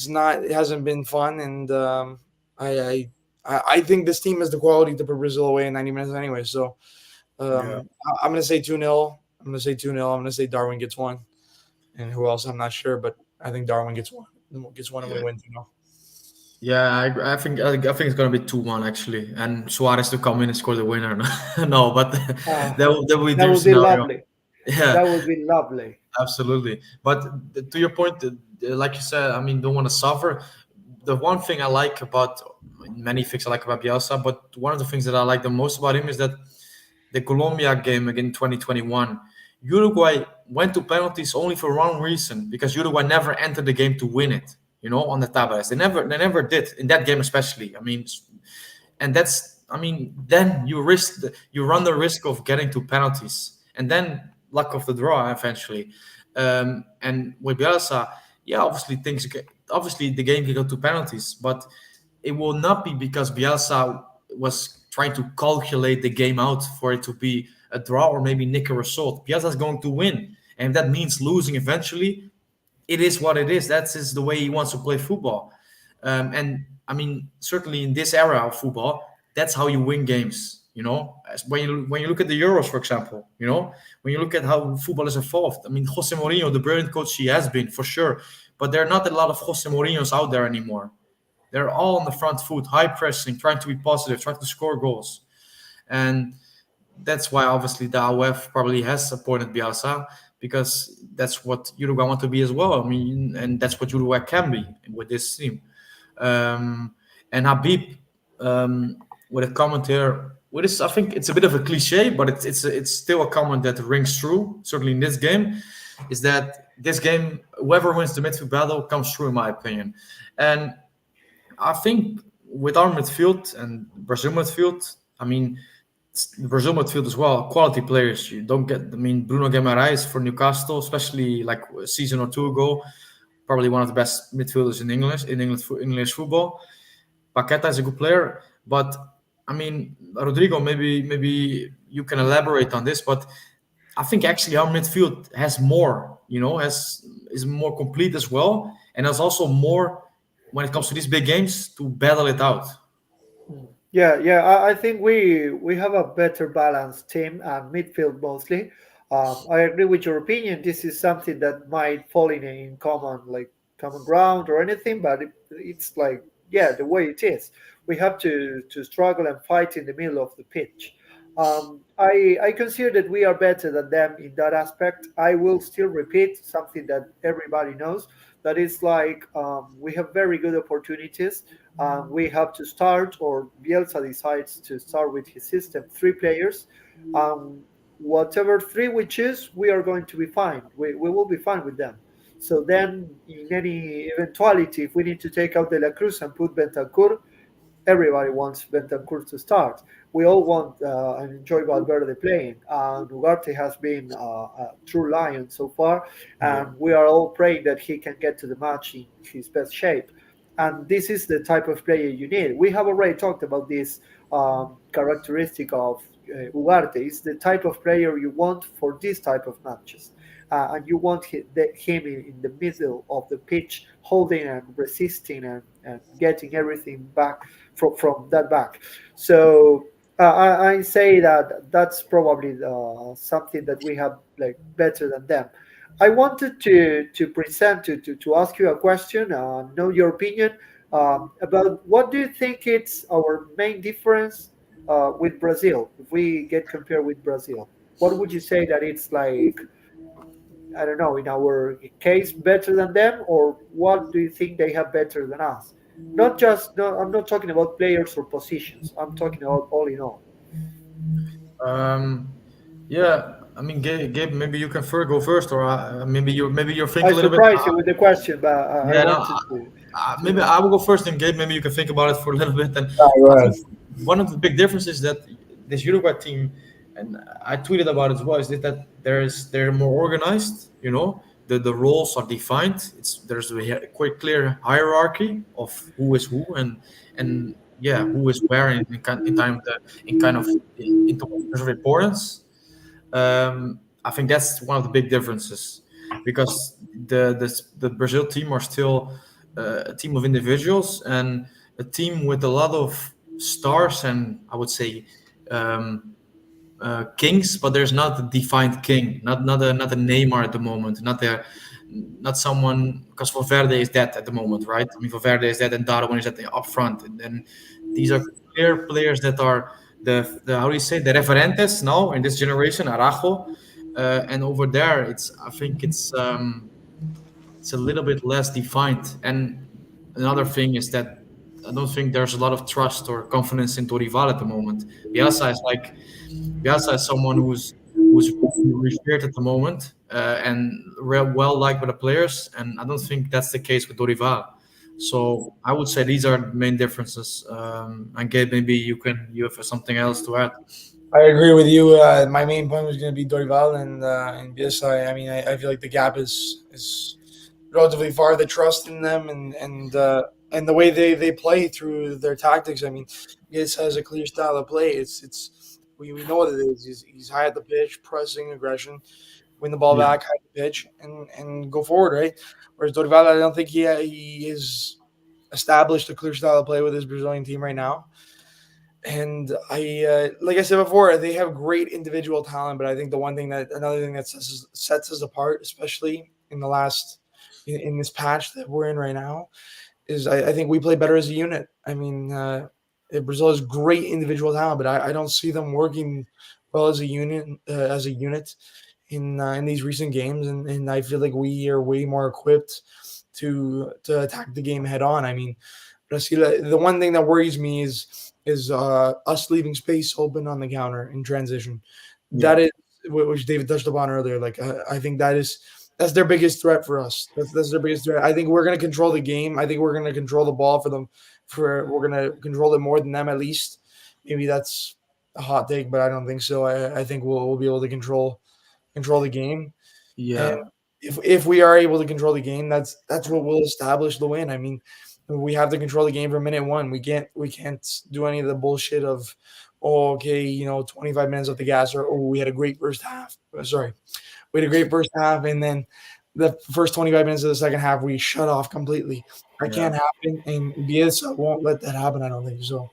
not it hasn't been fun, and I I I think this team has the quality to put Brazil away in 90 minutes anyway. So Yeah. I'm gonna say 2-0. I'm gonna say 2-0. I'm gonna say Darwin gets one, and who else I'm not sure, but I think Darwin gets one. Gets one, and we Yeah. win 2-0. Yeah, I think it's gonna be 2-1 actually, and Suarez to come in and score the winner. No, but uh, that will be a that dream would be scenario. lovely. Yeah, That would be lovely. absolutely. But to your point, like you said, I mean, don't want to suffer. The one thing I like about many things I like about Bielsa, but one of the things that I like the most about him is that the Colombia game again in 2021, Uruguay went to penalties only for one reason because Uruguay never entered the game to win it. You know, on the tablets, they never did in that game especially. I mean, and that's I mean, then you run the risk of getting to penalties, and then luck of the draw eventually. And with Bielsa, yeah, obviously the game can go to penalties, but it will not be because Bielsa was trying to calculate the game out for it to be a draw or maybe nick a result. Bielsa is going to win, and if that means losing eventually, it is what it is. That's just the way he wants to play football. And I mean, certainly in this era of football, that's how you win games. You know, when you look at the Euros, for example, you know, when you look at how football is evolved. I mean, Jose Mourinho, the brilliant coach he has been for sure, but there are not a lot of Jose Mourinhos out there anymore. They're all on the front foot, high pressing, trying to be positive, trying to score goals, and that's why obviously the AUF probably has appointed Bielsa because that's what Uruguay want to be as well. I mean, and that's what Uruguay can be with this team. Um, and Habib, um, with a comment here, with this, I think it's a bit of a cliche, but it's still a comment that rings true. Certainly in this game, is that this game, whoever wins the midfield battle comes through, in my opinion. And I think with our midfield and Brazil midfield, I mean, the Brazil midfield as well, quality players. You don't get, I mean, Bruno Guimaraes for Newcastle, especially like a season or two ago, probably one of the best midfielders in English football. Paqueta is a good player, but I mean, Rodrigo, maybe you can elaborate on this, but I think actually our midfield has more, you know, has is more complete as well, and has also more when it comes to these big games to battle it out. Yeah, yeah. I think we have a better balanced team and midfield mostly. I agree with your opinion. This is something that might fall in common, like common ground or anything, but it's like yeah, the way it is. We have to struggle and fight in the middle of the pitch. I consider that we are better than them in that aspect. I will still repeat something that everybody knows. That is like we have very good opportunities we have to start, or Bielsa decides to start with his system, three players. Whatever three we choose, we are going to be fine. We will be fine with them. So then, in any eventuality, if we need to take out De La Cruz and put Bentancur, everybody wants Bentancur to start. We all want and enjoy Valverde playing. And Ugarte has been a true lion so far, Yeah. and we are all praying that he can get to the match in his best shape. And this is the type of player you need. We have already talked about this characteristic of Ugarte. It's the type of player you want for this type of matches. And you want him in the middle of the pitch, holding and resisting and getting everything back from that back. So I say that that's probably something that we have like better than them. I wanted to present to ask you a question, know your opinion about what do you think it's our main difference with Brazil if we get compared with Brazil. What would you say that it's like? I don't know, in our case, better than them, or what do you think they have better than us? Not just, no, I'm not talking about players or positions. I'm talking about all in all. Um, yeah. I mean, Gabe, maybe you can go first, or maybe you think I a little bit. surprised you with the question, but I Yeah, no, wanted maybe to. I will go first, and Gabe, maybe you can think about it for a little bit. And Go I ahead. think one of the big differences that this Uruguay team, and I tweeted about it as well, is that they're more organized. You know, the roles are defined. There's a quite clear hierarchy of who is who, and yeah, who is where in time in kind of in terms of importance. I think that's one of the big differences because the Brazil team are still a team of individuals and a team with a lot of stars and I would say um, kings, but there's not a defined king, not a Neymar at the moment, not someone because Valverde is dead at the moment, right? I mean, Valverde is dead and Darwin is at the up front, and then these are clear players that are the how do you say the referentes now in this generation, Arajo, and over there it's I think it's a little bit less defined. And another thing is that I don't think there's a lot of trust or confidence in Dorival at the moment. Bielsa is like Bielsa is someone who's revered at the moment and well liked by the players, and I don't think that's the case with Dorival. So I would say these are the main differences. And Gabe, maybe you have something else to add. I agree with you. My main point was going to be Dorival and Bielsa. I mean, I feel like the gap is relatively far. The trust in them and the way they play through their tactics. I mean, Bielsa has a clear style of play. It's we know what it is. He's high at the pitch, pressing, aggression, win the ball Yeah, back, high at the pitch, and go forward. Right. Whereas Dorival, I don't think he is established a clear style of play with his Brazilian team right now. And like I said before, they have great individual talent, but I think another thing that sets us apart, especially in the last in this patch that we're in right now, is I think we play better as a unit. I mean, Brazil has great individual talent, but I don't see them working well as a unit in these recent games, and I feel like we are way more equipped to attack the game head on. I mean, Brazil, the one thing that worries me is us leaving space open on the counter in transition. yeah, That is which David touched upon earlier. Like I think that's their biggest threat for us. That's their biggest threat. I think we're going to control the game. I think we're going to control the ball for them. We're going to control it more than them at least. Maybe that's a hot take, but I don't think so. I think we'll be able to control the game. And yeah, if we are able to control the game, that's what will establish the win. I mean, we have to control the game from minute one. We can't do any of the bullshit of, oh, okay, 25 minutes off the gas, or oh, we had a great first half. Sorry, we had a great first half, and then the first 25 minutes of the second half we shut off completely. That yeah. can't happen, and Bielsa won't let that happen. I don't think so.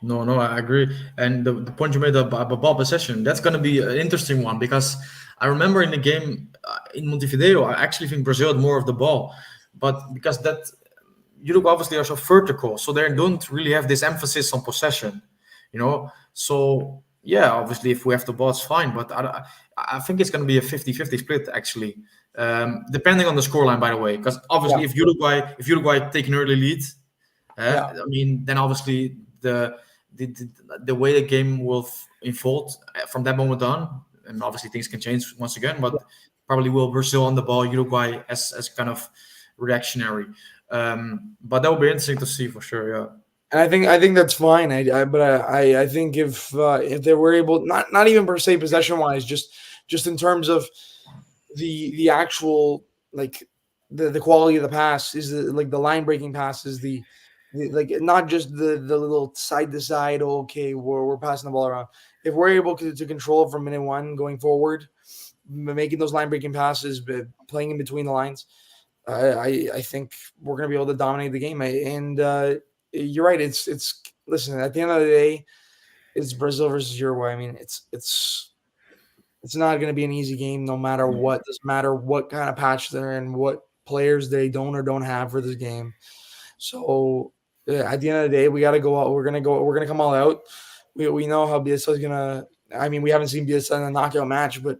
No, no, I agree. And the point you made about ball possession, that's going to be an interesting one because I remember in the game in Montevideo, I actually think Brazil had more of the ball, but because that Europe obviously are so vertical, so they don't really have this emphasis on possession, you know. So yeah, obviously if we have the ball, it's fine, but I think it's going to be a 50-50 split actually, depending on the scoreline, by the way, because Yeah, obviously if Uruguay take an early lead, yeah, I mean, then obviously the, the, the way the game will unfold from that moment on, and obviously things can change once again, but probably will Brazil on the ball, Uruguay as kind of reactionary. But that will be interesting to see for sure. Yeah, and I think that's fine. I think if they were able, not even per se possession wise, just in terms of the actual, like, the quality of the pass is like the line breaking passes, the like, not just the little side to side. Okay, we're passing the ball around. If we're able to control from minute one going forward, making those line breaking passes, but playing in between the lines, I think we're going to be able to dominate the game. And you're right. It's listen. At the end of the day, it's Brazil versus Uruguay. I mean, it's not going to be an easy game, no matter what. Doesn't matter what kind of patch they're in, what players they don't or don't have for this game. So at the end of the day, we got to go out. We're gonna go. We're gonna come all out. We know how Bielsa is gonna. I mean, we haven't seen Bielsa in a knockout match, but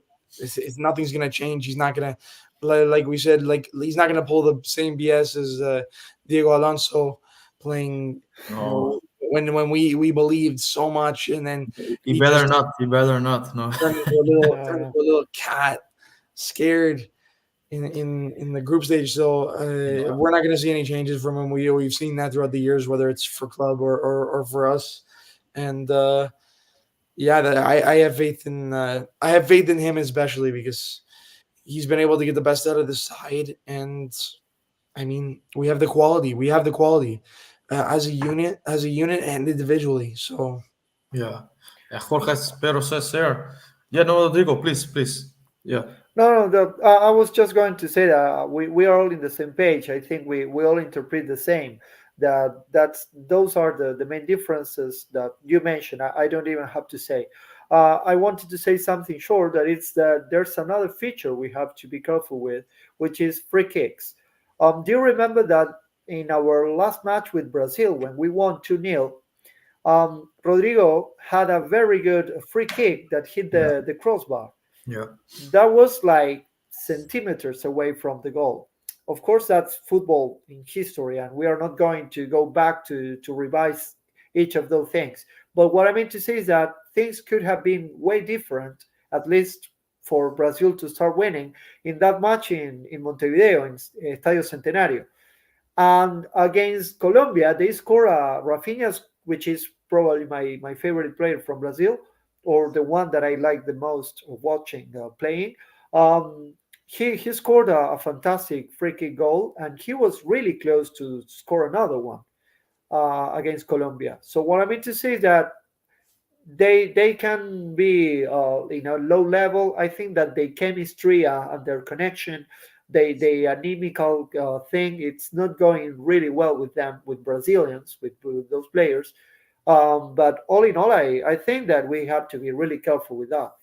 nothing's gonna change. He's not gonna, like we said, like, he's not gonna pull the same BS as Diego Alonso playing. no, when we believed so much, and then He he better just not. He better not. No. turned Yeah, into a little cat, scared in the group stage. So we're not going to see any changes from him. We've seen that throughout the years, whether it's for club or for us. And yeah, I have faith in him, especially because he's been able to get the best out of the side. And I mean, we have the quality. We have the quality as a unit, and individually. So Yeah. Jorge Pero says there. Yeah, no, Rodrigo, please, please. Yeah. no, no. I was just going to say that we are all in the same page. I think we all interpret the same. That's those are the main differences that you mentioned. I don't even have to say. I wanted to say something short, that it's that there's another feature we have to be careful with, which is free kicks. Do you remember that in our last match with Brazil, when we won 2-0, Rodrigo had a very good free kick that hit Yeah. the crossbar? Yeah. That was like centimeters away from the goal. Of course, that's football in history, and we are not going to go back to revise each of those things. But what I mean to say is that things could have been way different, at least for Brazil to start winning in that match in Montevideo, in Estadio Centenario. And against Colombia, they score Rafinha, which is probably my favorite player from Brazil, or the one that I like the most of watching playing. Um, he scored a fantastic free kick goal, and he was really close to score another one against Colombia. So what I mean to say is that they can be low level. I think that the chemistry and their connection, the anemical thing, it's not going really well with them, with Brazilians, with those players. But all in all, I think that we have to be really careful with that.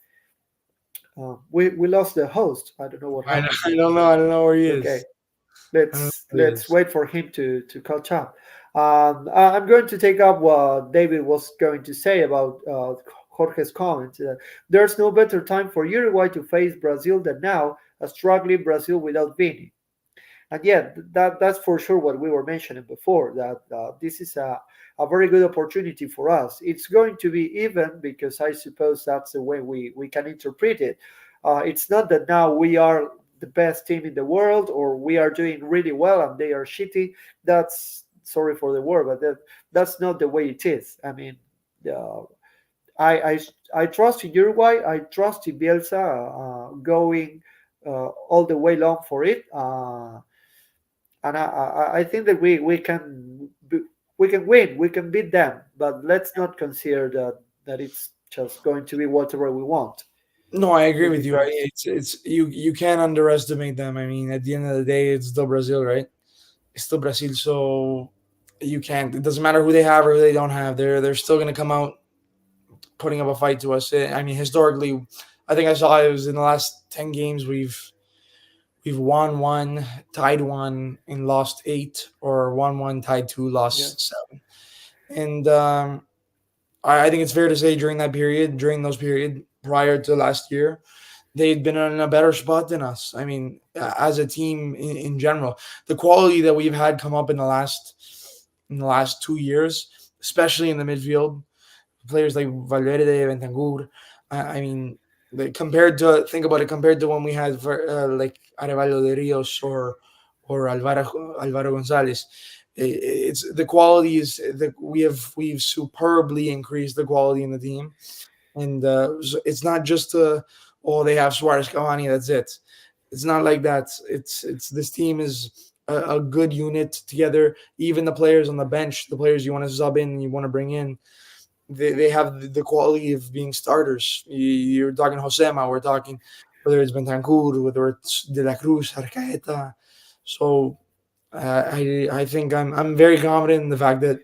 We lost the host. I don't know what happened I there. don't know. I don't know where he Okay, is. I don't know where he let's is. wait for him to catch up. I'm going to take up what David was going to say about Jorge's comment. There's no better time for Uruguay to face Brazil than now, a struggling Brazil without Vini. And yeah, that's for sure what we were mentioning before, that this is a very good opportunity for us. It's going to be even, because I suppose that's the way we can interpret it. It's not that now we are the best team in the world, or we are doing really well and they are shitty. That's, sorry for the word, but that's not the way it is. I mean, uh, I, I I trust in Uruguay. I trust in Bielsa going all the way long for it. And I think that we can win, we can beat them, but let's not consider that it's just going to be whatever we want. No, I agree It with you. depends. It's you can't underestimate them. I mean, at the end of the day, it's still Brazil, right? It's still Brazil, so you can't. It doesn't matter who they have or who they don't have. They're still gonna come out putting up a fight to us. I mean, historically, I think I saw it was in the last 10 games we've won one, tied one, and lost eight, or won one, tied two, Yeah. lost seven. And I think it's fair to say during those period prior to last year, they'd been in a better spot than us. I mean, as a team in general, the quality that we've had come up in the last 2 years, especially in the midfield, players like Valverde, Bentancur. I mean, compared to, think about it, compared to when we had like Arevalo de Rios or Alvaro Gonzalez. It's the quality is that we've superbly increased the quality in the team, and so it's not just oh, they have Suarez, Cavani, that's it. It's not like that. It's this team is a good unit together. Even the players on the bench, the players you want to sub in, you want to bring in, they have the quality of being starters. You're talking Josema, we're talking whether it's Bentancur, whether it's De La Cruz, Arcaeta. So I think I'm very confident in the fact that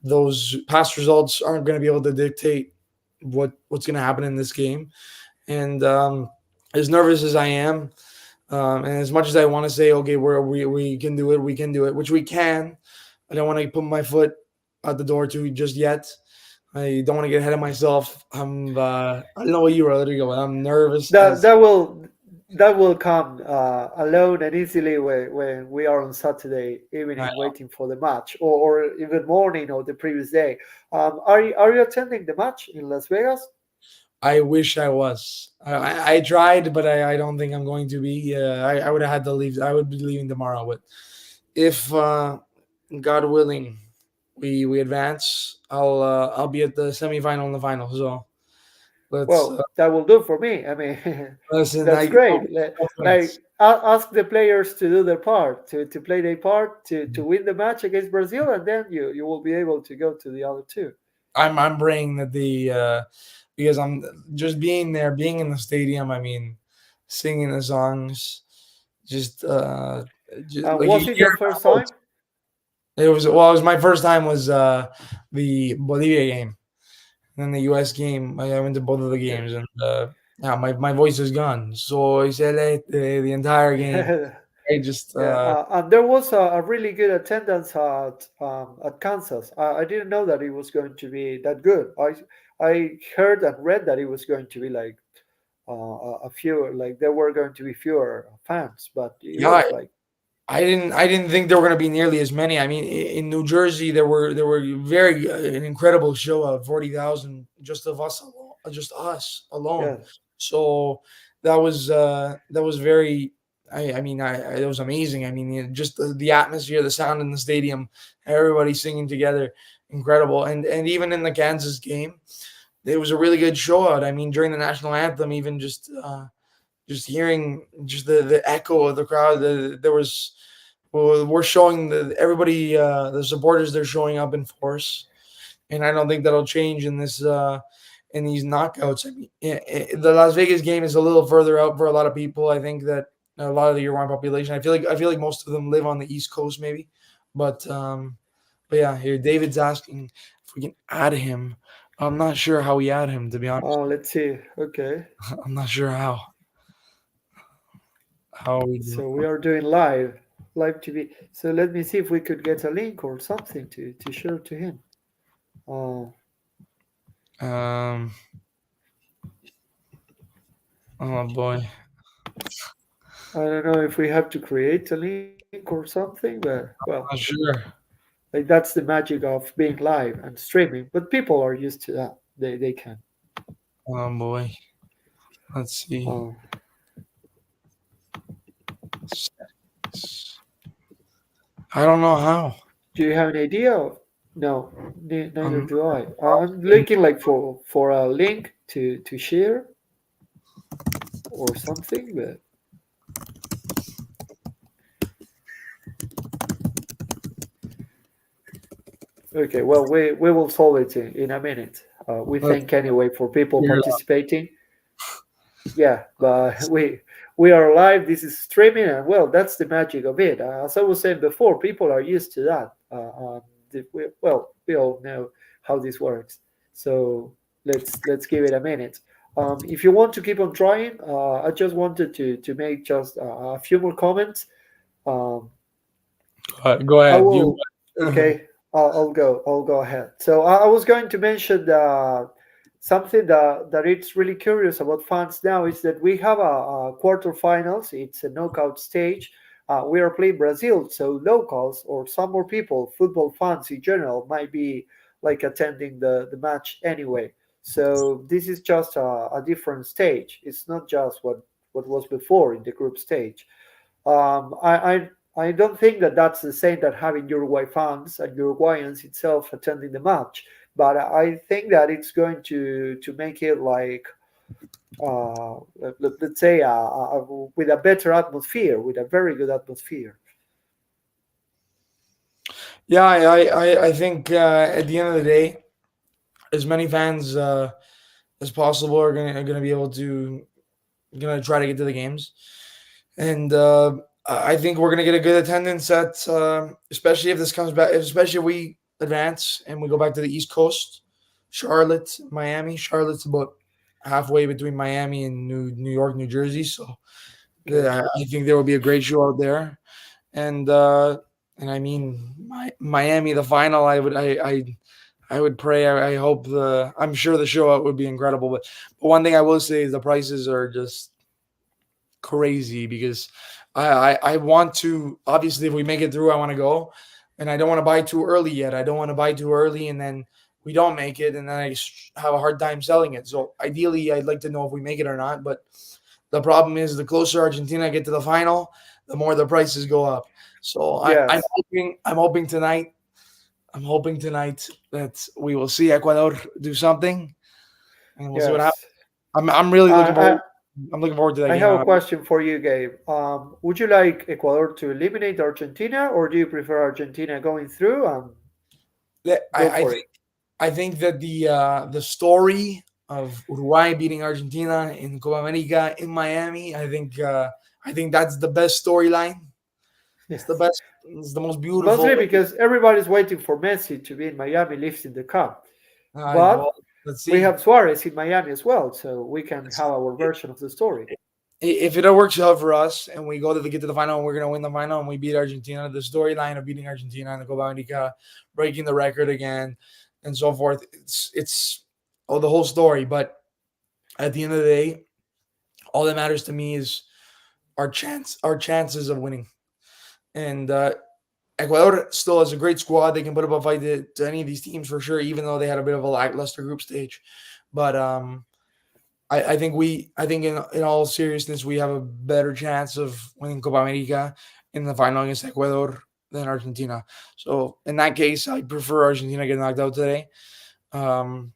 those past results aren't going to be able to dictate what's going to happen in this game. And as nervous as I am, and as much as I want to say, okay, we can do it, we can do it, which we can. I don't want to put my foot out the door to just yet. I don't want to get ahead of myself. I don't know what you, Rodrigo, but I'm nervous That as that will that will come alone and easily when we are on Saturday I, evening waiting for the match, or even morning or the previous day. Are you attending the match in Las Vegas? I wish I was. I tried, but I don't think I'm going to be. I would have had to leave. I would be leaving tomorrow. But if God willing, we advance, I'll be at the semifinal and the final. So let's Well, that will do for me. I mean, listen. that's I great. confidence. Ask the players to do their part, to play their part, to win the match against Brazil, and then you will be able to go to the other two. I'm praying that the because I'm just being there, being in the stadium. I mean, singing the songs, just like you Was it hear your first time? it was well. It was my first time was the Bolivia game, and then the U.S. game. I went to both of the Okay. games, and yeah, my voice is gone. So Celeste the entire game. I just Yeah, and there was a really good attendance at Kansas. I didn't know that it was going to be that good. I heard and read that it was going to be like a few, like there were going to be fewer fans, but it yeah, was like I didn't think there were going to be nearly as many. I mean, in New Jersey, there were very an incredible show of 40,000 just of us alone, just us alone. yeah. So that was very. I mean, it was amazing. I mean, just the atmosphere, the sound in the stadium, everybody singing together, incredible. And even in the Kansas game, it was a really good show out. I mean, during the national anthem, even just hearing just the echo of the crowd. There was well, we're showing everybody the supporters they're showing up in force, and I don't think that'll change in this in these knockouts. I mean, the Las Vegas game is a little further out for a lot of people. I think that a lot of the Uruguayan population. I feel like most of them live on the East Coast, maybe, but but yeah. Here, David's asking if we can add him. I'm not sure how we add him, to be honest. Oh, let's see. Okay, I'm not sure how we do. so we are doing live TV. So let me see if we could get a link or something to share to him. Uh, Um, oh boy, I don't know if we have to create a link or something, but well, not sure. like that's the magic of being live and streaming. But people are used to that. They can. Oh boy, let's see. Uh, I don't know how. do you have an idea? No, neither I'm do I. I'm looking like for a link to share or something, but okay. Well, we will solve it in a minute. We let's thank anyway for people figure it out. participating. Yeah, but we are live. This is streaming, and well, that's the magic of it. As I was saying before, people are used to that. We all know how this works. So let's give it a minute. If you want to keep on trying, I just wanted to make just a few more comments. Um, Go I ahead. You. will. Okay, I'll go ahead. So I was going to mention something that it's really curious about fans now is that we have a quarterfinals. It's a knockout stage. We are playing Brazil, so locals or some more people, football fans in general, might be like attending the match anyway. So this is just a different stage. It's not just what was before in the group stage. I don't think that that's the same that having Uruguay fans and Uruguayans itself attending the match, but I think that it's going to make it like let's say with a better atmosphere, with a very good atmosphere. Yeah, I think at the end of the day, as many fans as possible are gonna be able to gonna try to get to the games, and I think we're gonna get a good attendance at especially if this comes back, especially if we advance and we go back to the East Coast, Charlotte, Miami. Charlotte's about halfway between Miami and New York, New Jersey. So Okay. I think there will be a great show out there, and I mean Miami, the final. I would pray. I hope I'm sure the show out would be incredible. But one thing I will say is the prices are just crazy because I want to, obviously, if we make it through, I want to go, and I don't want to buy too early yet. I don't want to buy too early and then we don't make it, and then I just have a hard time selling it. So ideally, I'd like to know if we make it or not. But the problem is, the closer Argentina get to the final, the more the prices go up. So I'm Yes, hoping, tonight. I'm hoping tonight that we will see Ecuador do something, and we'll see what happens. yes. I'm really looking I, forward. I'm looking forward to that I game. have a question for you, Gabe. Would you like Ecuador to eliminate Argentina, or do you prefer Argentina going through? Go I for it. think that the story of Uruguay beating Argentina in Copa América in Miami, I think that's the best storyline. It's the Yes. best. It's the most beautiful. Mostly because everybody's waiting for Messi to be in Miami lifting the cup. But Well, let's we see. have Suarez in Miami as well, so we can have our version of the story. If it works out for us and we get to the final and we're gonna win the final and we beat Argentina, the storyline of beating Argentina in the Copa America, breaking the record again, and so forth. It's the whole story. But at the end of the day, all that matters to me is our chances of winning. And Ecuador still has a great squad. They can put up a fight to any of these teams for sure, even though they had a bit of a lackluster group stage. But I think in all seriousness, we have a better chance of winning Copa America in the final against Ecuador than Argentina. So in that case, I prefer Argentina get knocked out today. Um,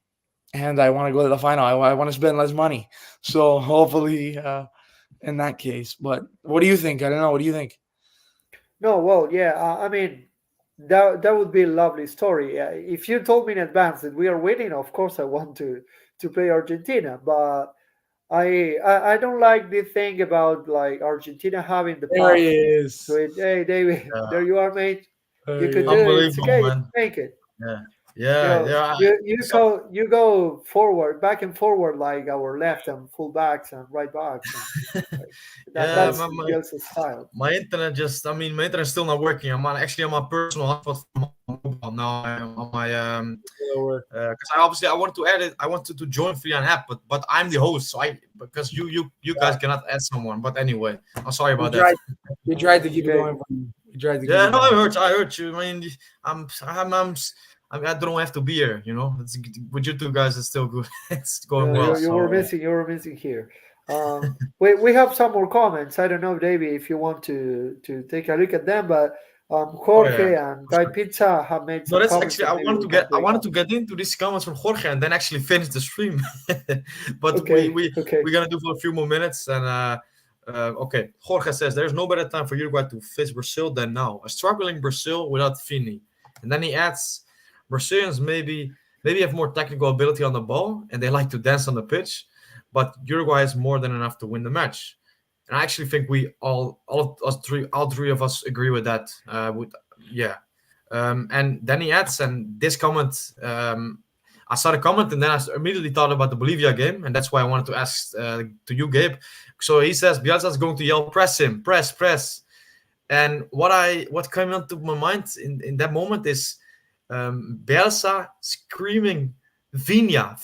and I want to go to the final. I want to spend less money. So hopefully, in that case. But what do you think? I don't know. What do you think? No, well, yeah, I mean, that would be a lovely story. If you told me in advance that we are winning, of course I want to play Argentina, but I don't like the thing about like Argentina having the There he path to is. it. Hey, David, Yeah, there you are, mate. There You he could is. do it. It's unbelievable, okay. You man. can make it. Yeah, You yeah, know, yeah. So you go forward, back and forward like our left and full backs and right backs, and like yeah, that's Bielsa's style. my internet just, I mean, my internet is still not working. I'm on my personal hotspot from my mobile now. I'm on my It'll work. because I obviously I wanted to add it. I wanted to join via an app, but I'm the host, so I because you Yeah. guys cannot add someone. But anyway, I'm sorry We about that. tried. We tried to keep it Okay. going for you. We tried to keep Yeah, it no, going. I heard you. I mean, I don't have to be here. You know, it's with you two guys. It's still good. It's going No, well. So you were missing here. We have some more comments. I don't know, Davey, if you want to take a look at them, but oh yeah. Jorge and Guy Pizza have made No, some that's comments actually that maybe we can I break wanted down. to get into these comments from Jorge and then actually finish the stream. But Okay, okay. we're gonna do for a few more minutes. And okay, Jorge says there's no better time for Uruguay to face Brazil than now. A struggling Brazil without Fini. And then he adds, Brazilians maybe have more technical ability on the ball and they like to dance on the pitch, but Uruguay has more than enough to win the match. And I actually think we all three of us agree with that. Yeah. And then he adds, and this comment, I saw the comment and then I immediately thought about the Bolivia game, and that's why I wanted to ask to you, Gabe. So he says Bielsa is going to yell, "Press him, press." And what came into my mind in that moment is Bielsa screaming, Vinha,"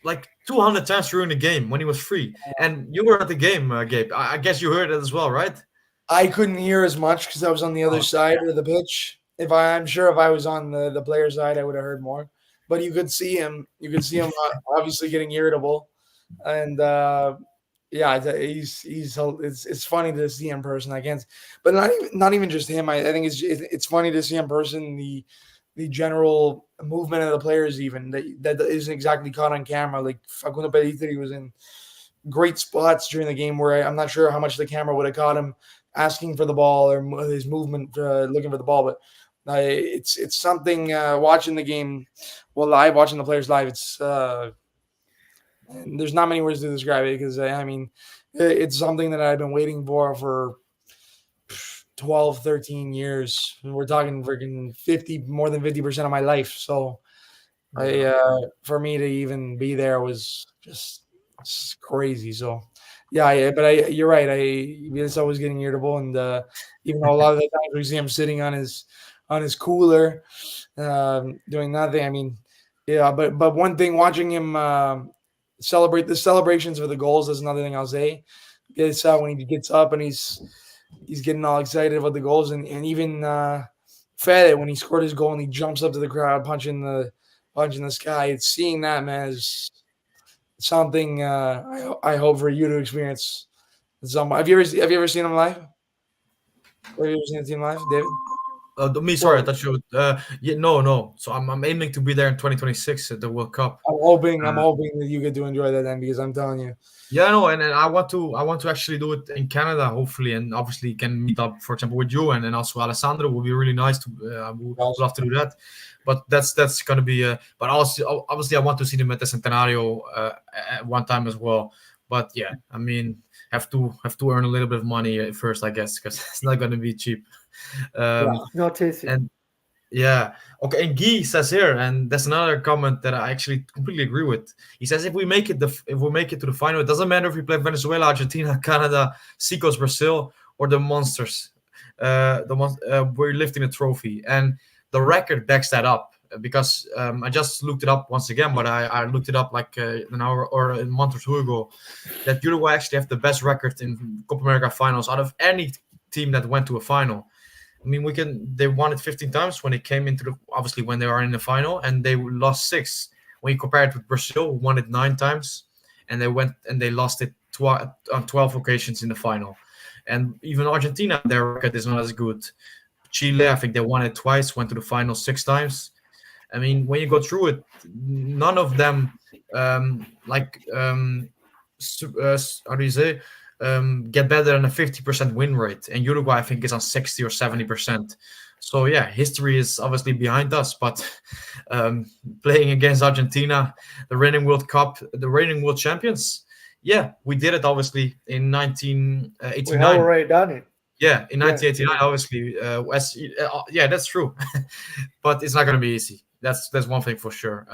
like 200 times during the game when he was free. And you were at the game, Gabe. I guess you heard it as well, right? I couldn't hear as much because I was on the other Oh, side of the pitch. I'm sure if I was on the player side, I would have heard more. But you could see him. You could see him obviously getting irritable, and yeah, it's funny to see in person. I can't, but not even just him. I think it's funny to see in person the general movement of the players, even that isn't exactly caught on camera. Like Facundo Peditri was in great spots during the game where I'm not sure how much the camera would have caught him asking for the ball or his movement looking for the ball. But it's something watching the game, well, live, watching the players live. There's not many words to describe it because I mean, it's something that I've been waiting for 12, 13 years. We're talking freaking more than 50% of my life. So for me to even be there was just crazy. So yeah, but you're right. It's always getting irritable, and even though a lot of the times we see him sitting on his cooler, doing nothing. I mean, yeah, but one thing watching him celebrate the celebrations for the goals. That's another thing I'll say. It's when he gets up and he's getting all excited about the goals, and even Fede when he scored his goal and he jumps up to the crowd, punching the sky. It's seeing that, man, is something I hope for you to experience. Have you ever seen him live? Have you ever seen the team live, David? Me, sorry, I Well, thought you. Yeah, no, no. So I'm aiming to be there in 2026 at the World Cup. I'm Uh, hoping that you get to enjoy that then, because I'm telling you, Yeah, no, and I want to actually do it in Canada, hopefully, and obviously can meet up, for example, with you and also Alessandro. Would be really nice to. Would also, love to do that, but that's gonna be. But also, obviously, I want to see them at the Centenario at one time as well. But yeah, I mean, have to earn a little bit of money first, I guess, because it's not gonna be cheap. yeah, Um, not easy. and yeah. Okay. And Guy says here, and that's another comment that I actually completely agree with. He says if we make it to the final, it doesn't matter if we play Venezuela, Argentina, Canada, Seacoast, Brazil, or the monsters. We're lifting a trophy, and the record backs that up. Because I just looked it up once again, but I looked it up like an hour or a month or two ago. That Uruguay actually have the best record in Copa America finals out of any team that went to a final. I mean, they won it 15 times when they came into obviously when they are in the final, and they lost six. When you compare it with Brazil, who won it 9 times, and they lost it on 12 occasions in the final. And even Argentina, their record is not as good. Chile, I think they won it twice, went to the final 6 times. I mean, when you go through it, none of them like how do you say get better than a 50% win rate. And Uruguay, I think, is on 60 or 70%. So yeah, history is obviously behind us, but um, playing against Argentina, the reigning World Cup, the reigning world champions, yeah, we did it obviously in We have 1989. already done it. Yeah, in Yeah, 1989, obviously, yeah, that's true, but it's not going to be easy. That's one thing for sure.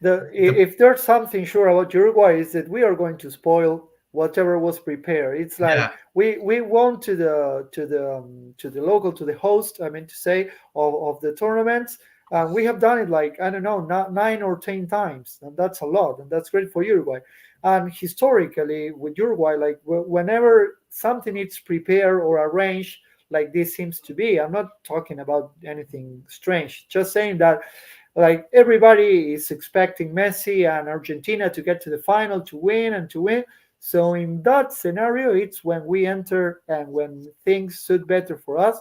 The if there's something sure about Uruguay is that we are going to spoil whatever was prepared. It's like Yeah, we won to the local to the host. I mean to say of the tournaments. We have done it like I don't know, not 9 or 10 times, and that's a lot, and that's great for Uruguay. And historically, with Uruguay, like whenever something needs prepared or arranged, like this seems to be. I'm not talking about anything strange. Just saying that like everybody is expecting Messi and Argentina to get to the final to win and to win. So in that scenario, it's when we enter and when things suit better for us.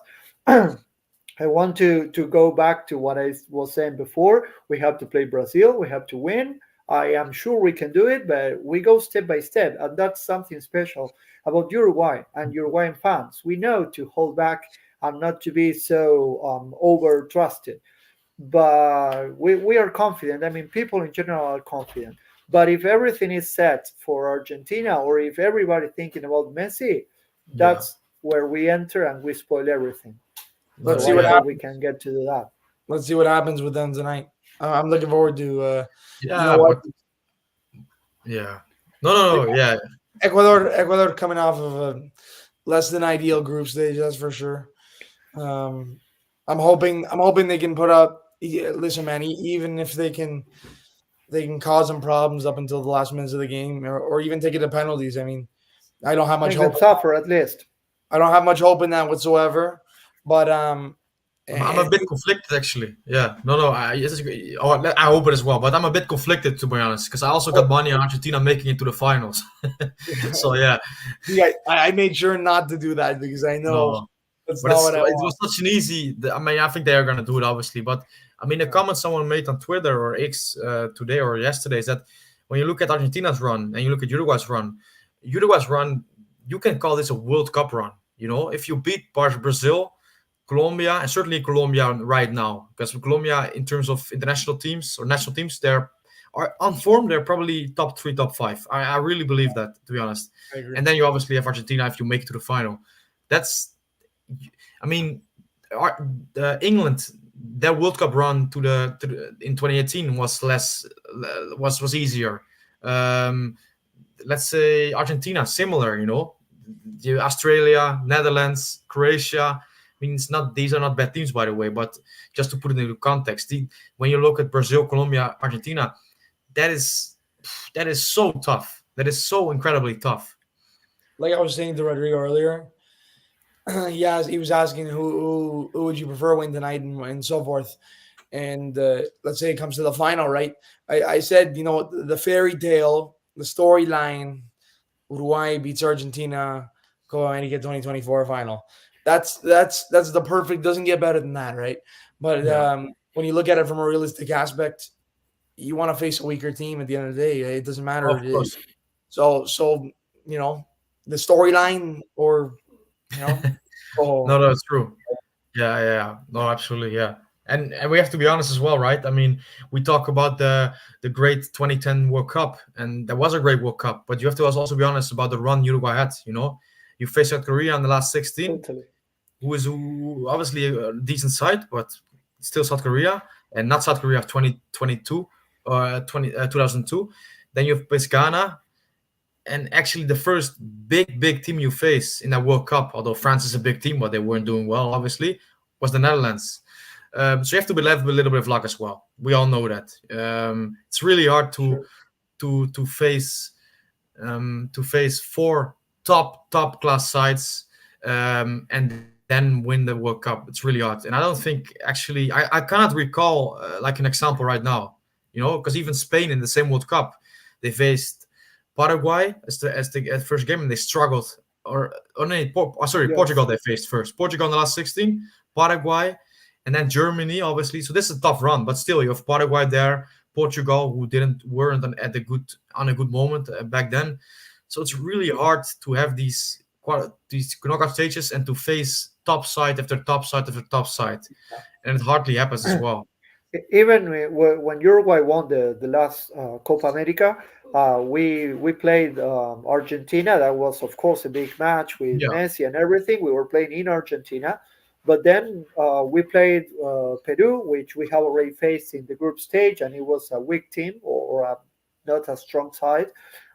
I want to go back to what I was saying before. We have to play Brazil. We have to win. I am sure we can do it, but we go step by step, and that's something special about Uruguay and Uruguayan fans. We know to hold back and not to be so over trusted, but we are confident. I mean, people in general are confident. But if everything is set for Argentina, or if everybody thinking about Messi, yeah, that's where we enter and we spoil everything. let's So see I what yeah, hope we happens. can get to do that. Let's see what happens with them tonight. I'm looking forward to. You know yeah. what? But yeah, no, no, no. Yeah, Ecuador coming off of a less than ideal group stage, that's for sure. Um, I'm hoping they can put up. Listen, man, even if they can cause them problems up until the last minutes of the game, or even take it to penalties. I mean, I don't have much Make hope. them suffer at least. I don't have much hope in that whatsoever. But I'm a and, bit conflicted actually. Yeah, no, no. I hope it as well, but I'm a bit conflicted to be honest, because I also got money on Argentina making it to the finals. So yeah, yeah, I made sure not to do that because I know no. that's But not it what I was want. such an easy. I mean, I think they are gonna do it obviously. But I mean, the Yeah, comment someone made on Twitter or X today or yesterday is that when you look at Argentina's run and you look at Uruguay's run, you can call this a World Cup run. You know, if you beat Brazil, Colombia, and certainly Colombia right now, because Colombia, in terms of international teams or national teams, are on form. They're probably top three, top five. I really believe that, to be honest. I agree. And then you obviously have Argentina if you make it to the final. That's I mean, England, their World Cup run in 2018 was was easier. Um, let's say Argentina, similar. Australia, Netherlands, Croatia. I mean, it's not these are not bad teams, by the way. But just to put it into context, when you look at Brazil, Colombia, Argentina, that is that is so tough. That is so incredibly tough. Like I was saying to Rodrigo earlier, he was asking who would you prefer win tonight and so forth. And let's say it comes to the final, right? I said, the fairy tale, the storyline, Uruguay beats Argentina, Copa América 2024 final. That's the perfect. Doesn't get better than that, right? But Yeah, when you look at it from a realistic aspect, you want to face a weaker team at the end of the day. It doesn't matter. of course. So you know the storyline, or you know, No, oh that's true. Yeah, yeah, yeah. No, absolutely, yeah. And we have to be honest as well, right? I mean, we talk about the great 2010 World Cup, and that was a great World Cup. But you have to also be honest about the run Uruguay had. You face South Korea in the last 16, Totally. who obviously a decent side, but still South Korea, and not South Korea of 2022 or 2002. Then you face Ghana, and actually the first big team you face in that World Cup, although France is a big team, but they weren't doing well, obviously, was the Netherlands. So you have to be left with a little bit of luck as well. We all know that. It's really hard to Sure. to to face to face four top class sides, and then win the World Cup. It's really hard, and I don't think actually I cannot recall like an example right now. Because even Spain in the same World Cup, they faced Paraguay as first game, and they struggled. Or no, sorry, Portugal Yes. they faced first. Portugal in the last 16, Paraguay, and then Germany, obviously. So this is a tough run, but still, you have Paraguay there, Portugal, who didn't weren't on a good moment back then. So it's really hard to have these knockout stages and to face top side after top side after top side, and it hardly happens as well. Even when Uruguay won the last Copa America, we played Argentina. That was, of course, a big match with Yeah, Messi and everything. We were playing in Argentina, but then we played Peru, which we have already faced in the group stage, and it was a weak team, or a not a strong side.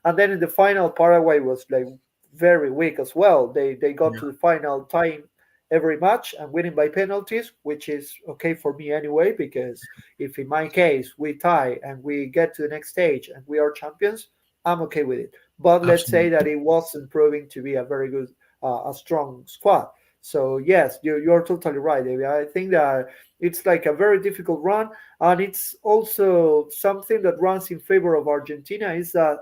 And then in the final, Paraguay was like very weak as well. They got yeah, to the final tying every match and winning by penalties, which is okay for me anyway, because if in my case we tie and we get to the next stage and we are champions, I'm okay with it. But let's say absolutely. that it wasn't proving to be a very good, a strong squad. So yes, you're totally right, David. I think that it's like a very difficult run, and it's also something that runs in favor of Argentina is that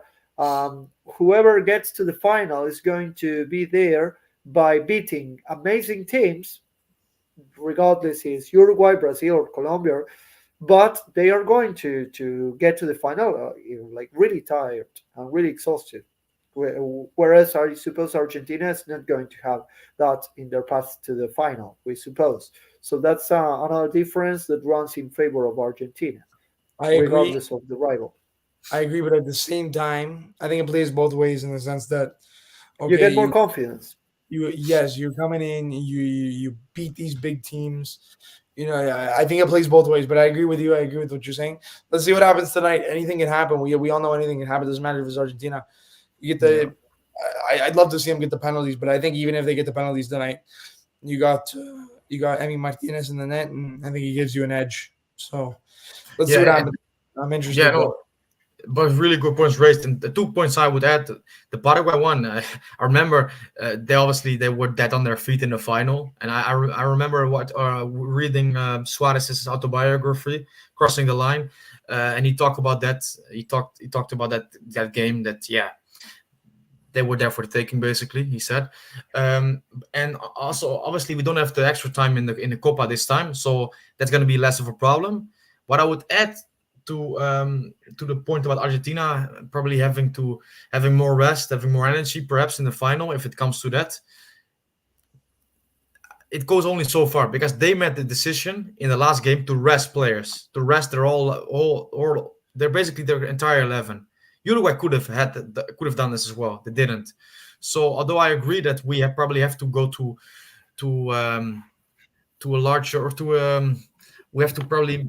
whoever gets to the final is going to be there by beating amazing teams, regardless is Uruguay, Brazil, or Colombia, but they are going to get to the final like really tired and really exhausted. Whereas I suppose Argentina is not going to have that in their path to the final, we suppose. So that's another difference that runs in favor of Argentina, I agree. regardless of the rival. I agree, but at the same time, I think it plays both ways in the sense that You okay, get more confidence. yes, you're coming in, you beat these big teams. I think it plays both ways, but I agree with you. I agree with what you're saying. Let's see what happens tonight. Anything can happen. We all know anything can happen. It doesn't matter if it's Argentina. You get Yeah, the. I'd love to see them get the penalties, but I think even if they get the penalties tonight, you got Emi Martinez in the net, and I think he gives you an edge. So let's see what yeah, happens. I'm yeah. interested No, though. but really good points raised. And the 2 points I would add, the Paraguay one. I remember they were dead on their feet in the final, and I remember reading Suarez's autobiography, Crossing the Line, and he talked about that. He talked about that game. That yeah, they were there for the taking, basically. He said, and also obviously we don't have the extra time in the Copa this time, so that's going to be less of a problem. What I would add to the point about Argentina probably having more rest, having more energy, perhaps in the final, if it comes to that, it goes only so far because they made the decision in the last game to rest players, to rest their all or they're basically their entire 11. Uruguay could have done this as well. They didn't. So although I agree that probably have to go to to a larger or to we have to probably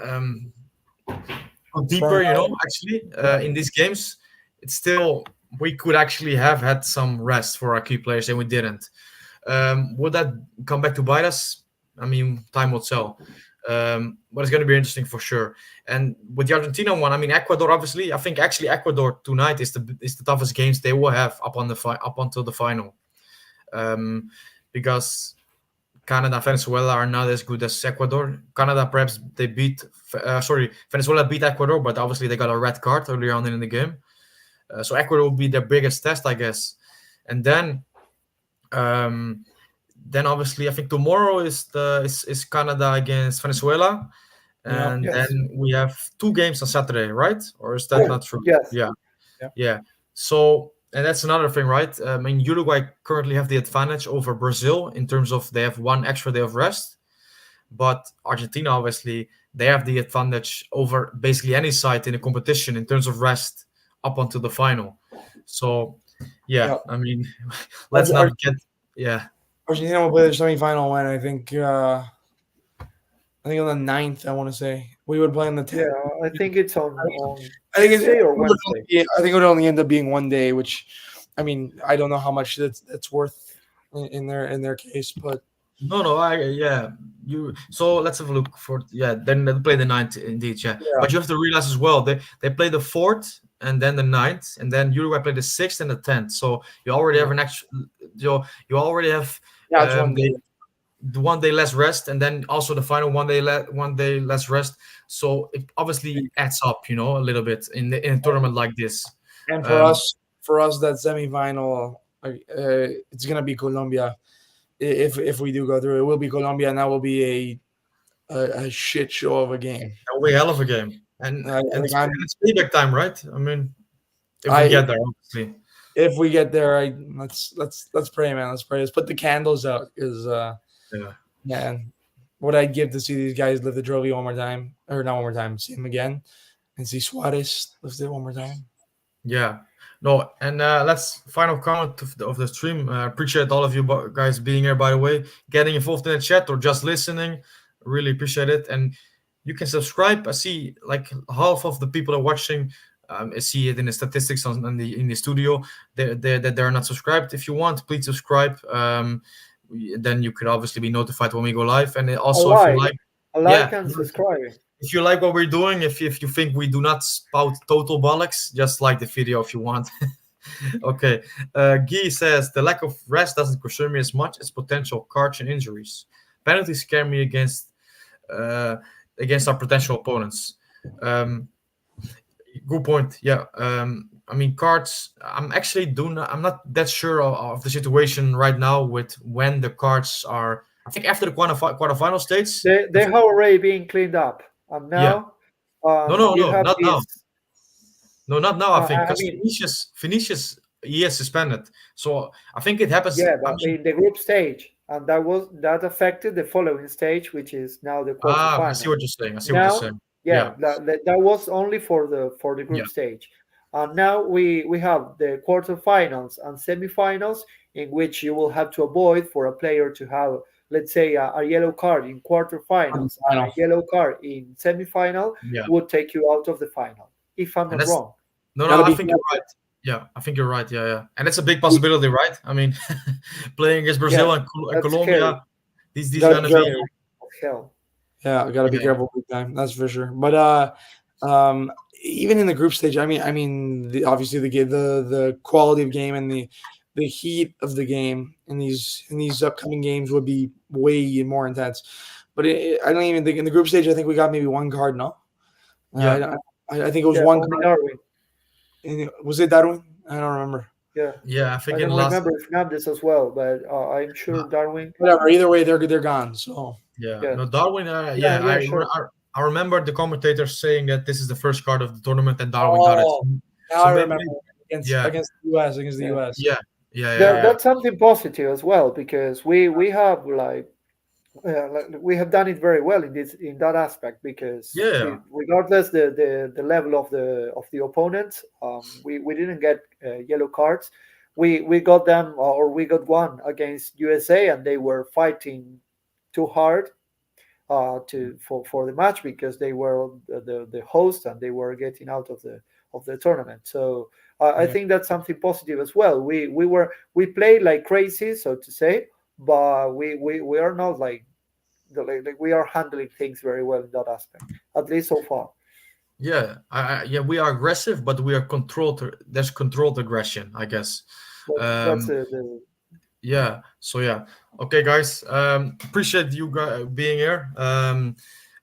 um, go deeper, Spread out. actually, Yeah. in these games, it's still we could actually have had some rest for our key players, and we didn't. Would that come back to bite us? I mean, time will tell. But it's going to be interesting for sure. And with the Argentina one, I mean, Ecuador obviously. I think actually Ecuador tonight is the toughest games they will have up until the final, um, because Canada, Venezuela are not as good as Ecuador. Canada perhaps they Venezuela beat Ecuador, but obviously they got a red card earlier on in the game. So Ecuador will be their biggest test, I guess. And um, then obviously I think tomorrow is Canada against Venezuela, Yeah. and Yes. then we have two games on Saturday, right? Or is that Yeah. not true? Yes. Yeah, Yeah. yeah. So and that's another thing, right? I mean, Uruguay currently have the advantage over Brazil in terms of they have one extra day of rest, but Argentina obviously they have the advantage over basically any side in the competition in terms of rest up until the final. So yeah, Yeah. I mean, let's Ar- not Ar- get yeah. Argentina will play the semifinal when I think on the ninth. I want to say we would play on the Yeah, 10th. I think it's on I think Tuesday or Wednesday. I think it would only end up being one day, which I mean I don't know how much that's worth in their case, but No, I yeah. You so let's have a look for yeah. Then they play the ninth indeed, yeah. yeah, But you have to realize as well they play the fourth and then the ninth and then Uruguay play the sixth and the 10th. So you already have yeah, an extra. You already have yeah, it's one day. the one day less rest and then also the final one day less rest. So it obviously adds up, a little bit in a tournament like this. And Um, for us, that semifinal, it's gonna be Colombia. If we do go through, it will be Colombia, and that will be a shit show of a game. that'll be a hell of a game, and Like it's payback time, right? I mean, if we I get there, obviously. if we get there, let's pray, man. Let's pray. Let's put the candles out, because Yeah. man, what I'd give to see these guys lift the trophy one more time, or not one more time, see him again, and see Suarez lift it one more time. Yeah. No, and let's final comment of the stream. Appreciate all of you guys being here, by the way, getting involved in the chat or just listening. Really appreciate it. And you can subscribe. I see like half of the people are watching. I see it in the statistics in the studio. They're not subscribed. If you want, please subscribe. Then you could obviously be notified when we go live. And A also, if you like, like, a yeah, like and subscribing. if you like what we're doing, if you think we do not spout total bollocks, just like the video if you want. Okay. Guy says the lack of rest doesn't concern me as much as potential cards and injuries. Penalties scare me uh, against our potential opponents. Um, Good point. Yeah. I mean, cards. I'm not that sure of the situation right now with when the cards are. I think after the quarterfinal stage. They have already been cleaned up, and Yeah. now you No, have not now. this. No, not now. I think I because mean, Vinicius he is suspended. So I think it happens. yeah, I but mean, in the group stage, and that affected the following stage, which is now the I see quarterfinal. what you're saying. I see what you're Now, saying. yeah, Yeah, that was only for the yeah, group stage, and now we have the quarterfinals and semifinals, in which you will have to avoid for a player to have, let's say, a yellow card in quarterfinals and a Final. yellow card in semifinal yeah. would take you out of the final, if I'm And not that's wrong. no. Gotta I be think you're right. Yeah, I think you're right. Yeah, yeah. And it's a big possibility, right? I mean, playing against Yeah, Brazil and that's scary. Colombia, these gotta are be gonna be. careful. Scary as hell. Yeah, I gotta be Yeah, careful big time. That's for sure. But even in the group stage, obviously the quality of game and the heat of the game in these upcoming games would be way more intense. But I don't even think in the group stage. I think we got maybe one card. No, yeah, I think it was Yeah, one only card. Darwin. Was it Darwin? I don't remember. Yeah, yeah. I I think in don't the last. remember Fernandez as well, but I'm sure Darwin. Whatever. Either way, they're gone. So Yeah, Yeah, no, Darwin. yeah, Yeah, yeah, sure. I remember the commentator saying that this is the first card of the tournament and Darwin got it. oh, now So I maybe, remember against yeah, against the US against the Yeah. US. yeah, yeah, yeah, That yeah, that's something positive as well, because we have like we have done it very well in that aspect, because yeah, regardless the level of the opponent, we didn't get yellow cards. We got them, or we got one against USA, and they were fighting too hard to for the match, because they were the host, and they were getting out of the tournament. So I Yeah. think that's something positive as well. We played like crazy, so to say, but we are not like like we are handling things very well in that aspect, at least so far. Yeah, yeah, we are aggressive, but we are controlled. There's controlled aggression, I guess. That's Um, the yeah. So yeah. Okay, guys. Appreciate you guys being here. No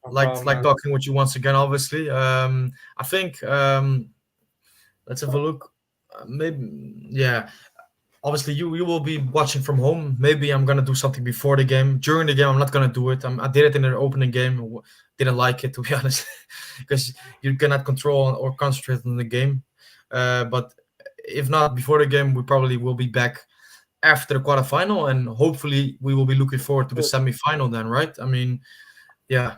Like problem, like man. talking with you once again. Obviously. I think. Let's have a look. Maybe. Yeah. Obviously you will be watching from home. Maybe I'm gonna do something before the game. During the game, I'm not gonna do it. I did it in the opening game. Didn't like it, to be honest, because you cannot control or concentrate on the game. But if not before the game, we probably will be back after the quarterfinal, and hopefully we will be looking forward to the semi-final then, right? I mean, yeah.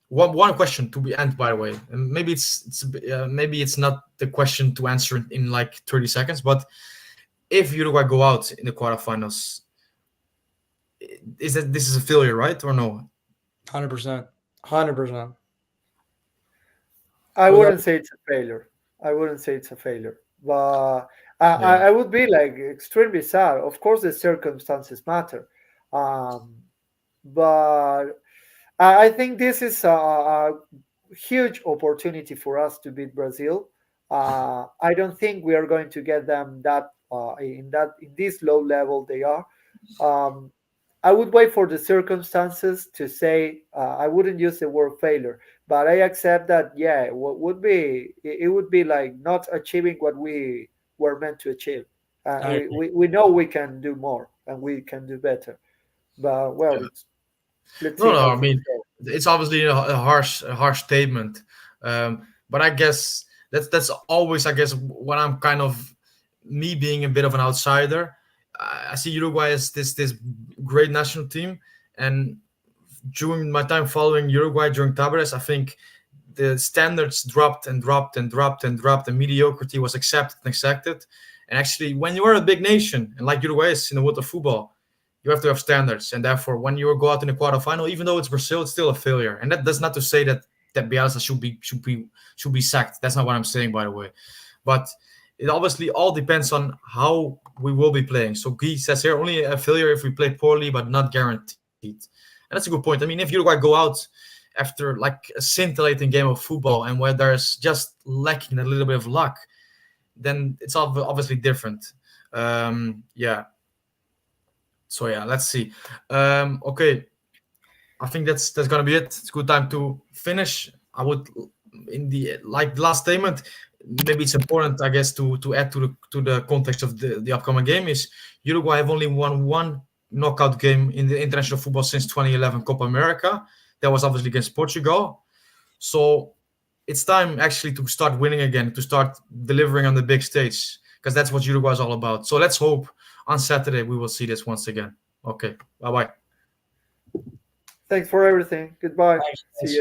One question to be end, by the way, and maybe it's not the question to answer in like 30 seconds, but if Uruguay go out in the quarterfinals, is that this is a failure, right, or no? 100%. 100%. I Without wouldn't say it's a failure. I wouldn't say it's a failure, but Yeah, I would be like extremely sad. Of course, the circumstances matter, um, but I think this is a huge opportunity for us to beat Brazil. I don't think we are going to get them in this low level they are. Um, I would wait for the circumstances to say I wouldn't use the word failure, but I accept that. Yeah, what would be it would be like not achieving what we were meant to achieve. I agree. We know we can do more and we can do better, but well, yeah. let's No, see no. how I things mean, go. it's obviously a harsh statement, but I guess that's always, I guess, when I'm kind of me being a bit of an outsider. I see Uruguay as this great national team, and during my time following Uruguay during Tabares, I think the standards dropped and dropped and dropped and dropped, and mediocrity was accepted and accepted. And actually, when you are a big nation, and like Uruguay is in the world of football, you have to have standards. And therefore, when you go out in the quarterfinal, even though it's Brazil, it's still a failure. And that does not to say that Bielsa should be sacked. That's not what I'm saying, by the way. But it obviously all depends on how we will be playing. So Guy says here only a failure if we play poorly, but not guaranteed. And that's a good point. I mean, if Uruguay go out after like a scintillating game of football and where there's just lacking a little bit of luck, then it's obviously different. Yeah. So yeah, let's see. Okay, I think that's gonna be it. It's a good time to finish. I would, in the like last statement, maybe it's important, I guess, to add to the context of the upcoming game is Uruguay have only won one knockout game in the international football since 2011 Copa America. That was obviously against Portugal. So it's time actually to start winning again, to start delivering on the big stage, because that's what Uruguay is all about. So let's hope on Saturday we will see this once again. Okay, bye bye. Thanks for everything. Goodbye. Thanks, See guys. you.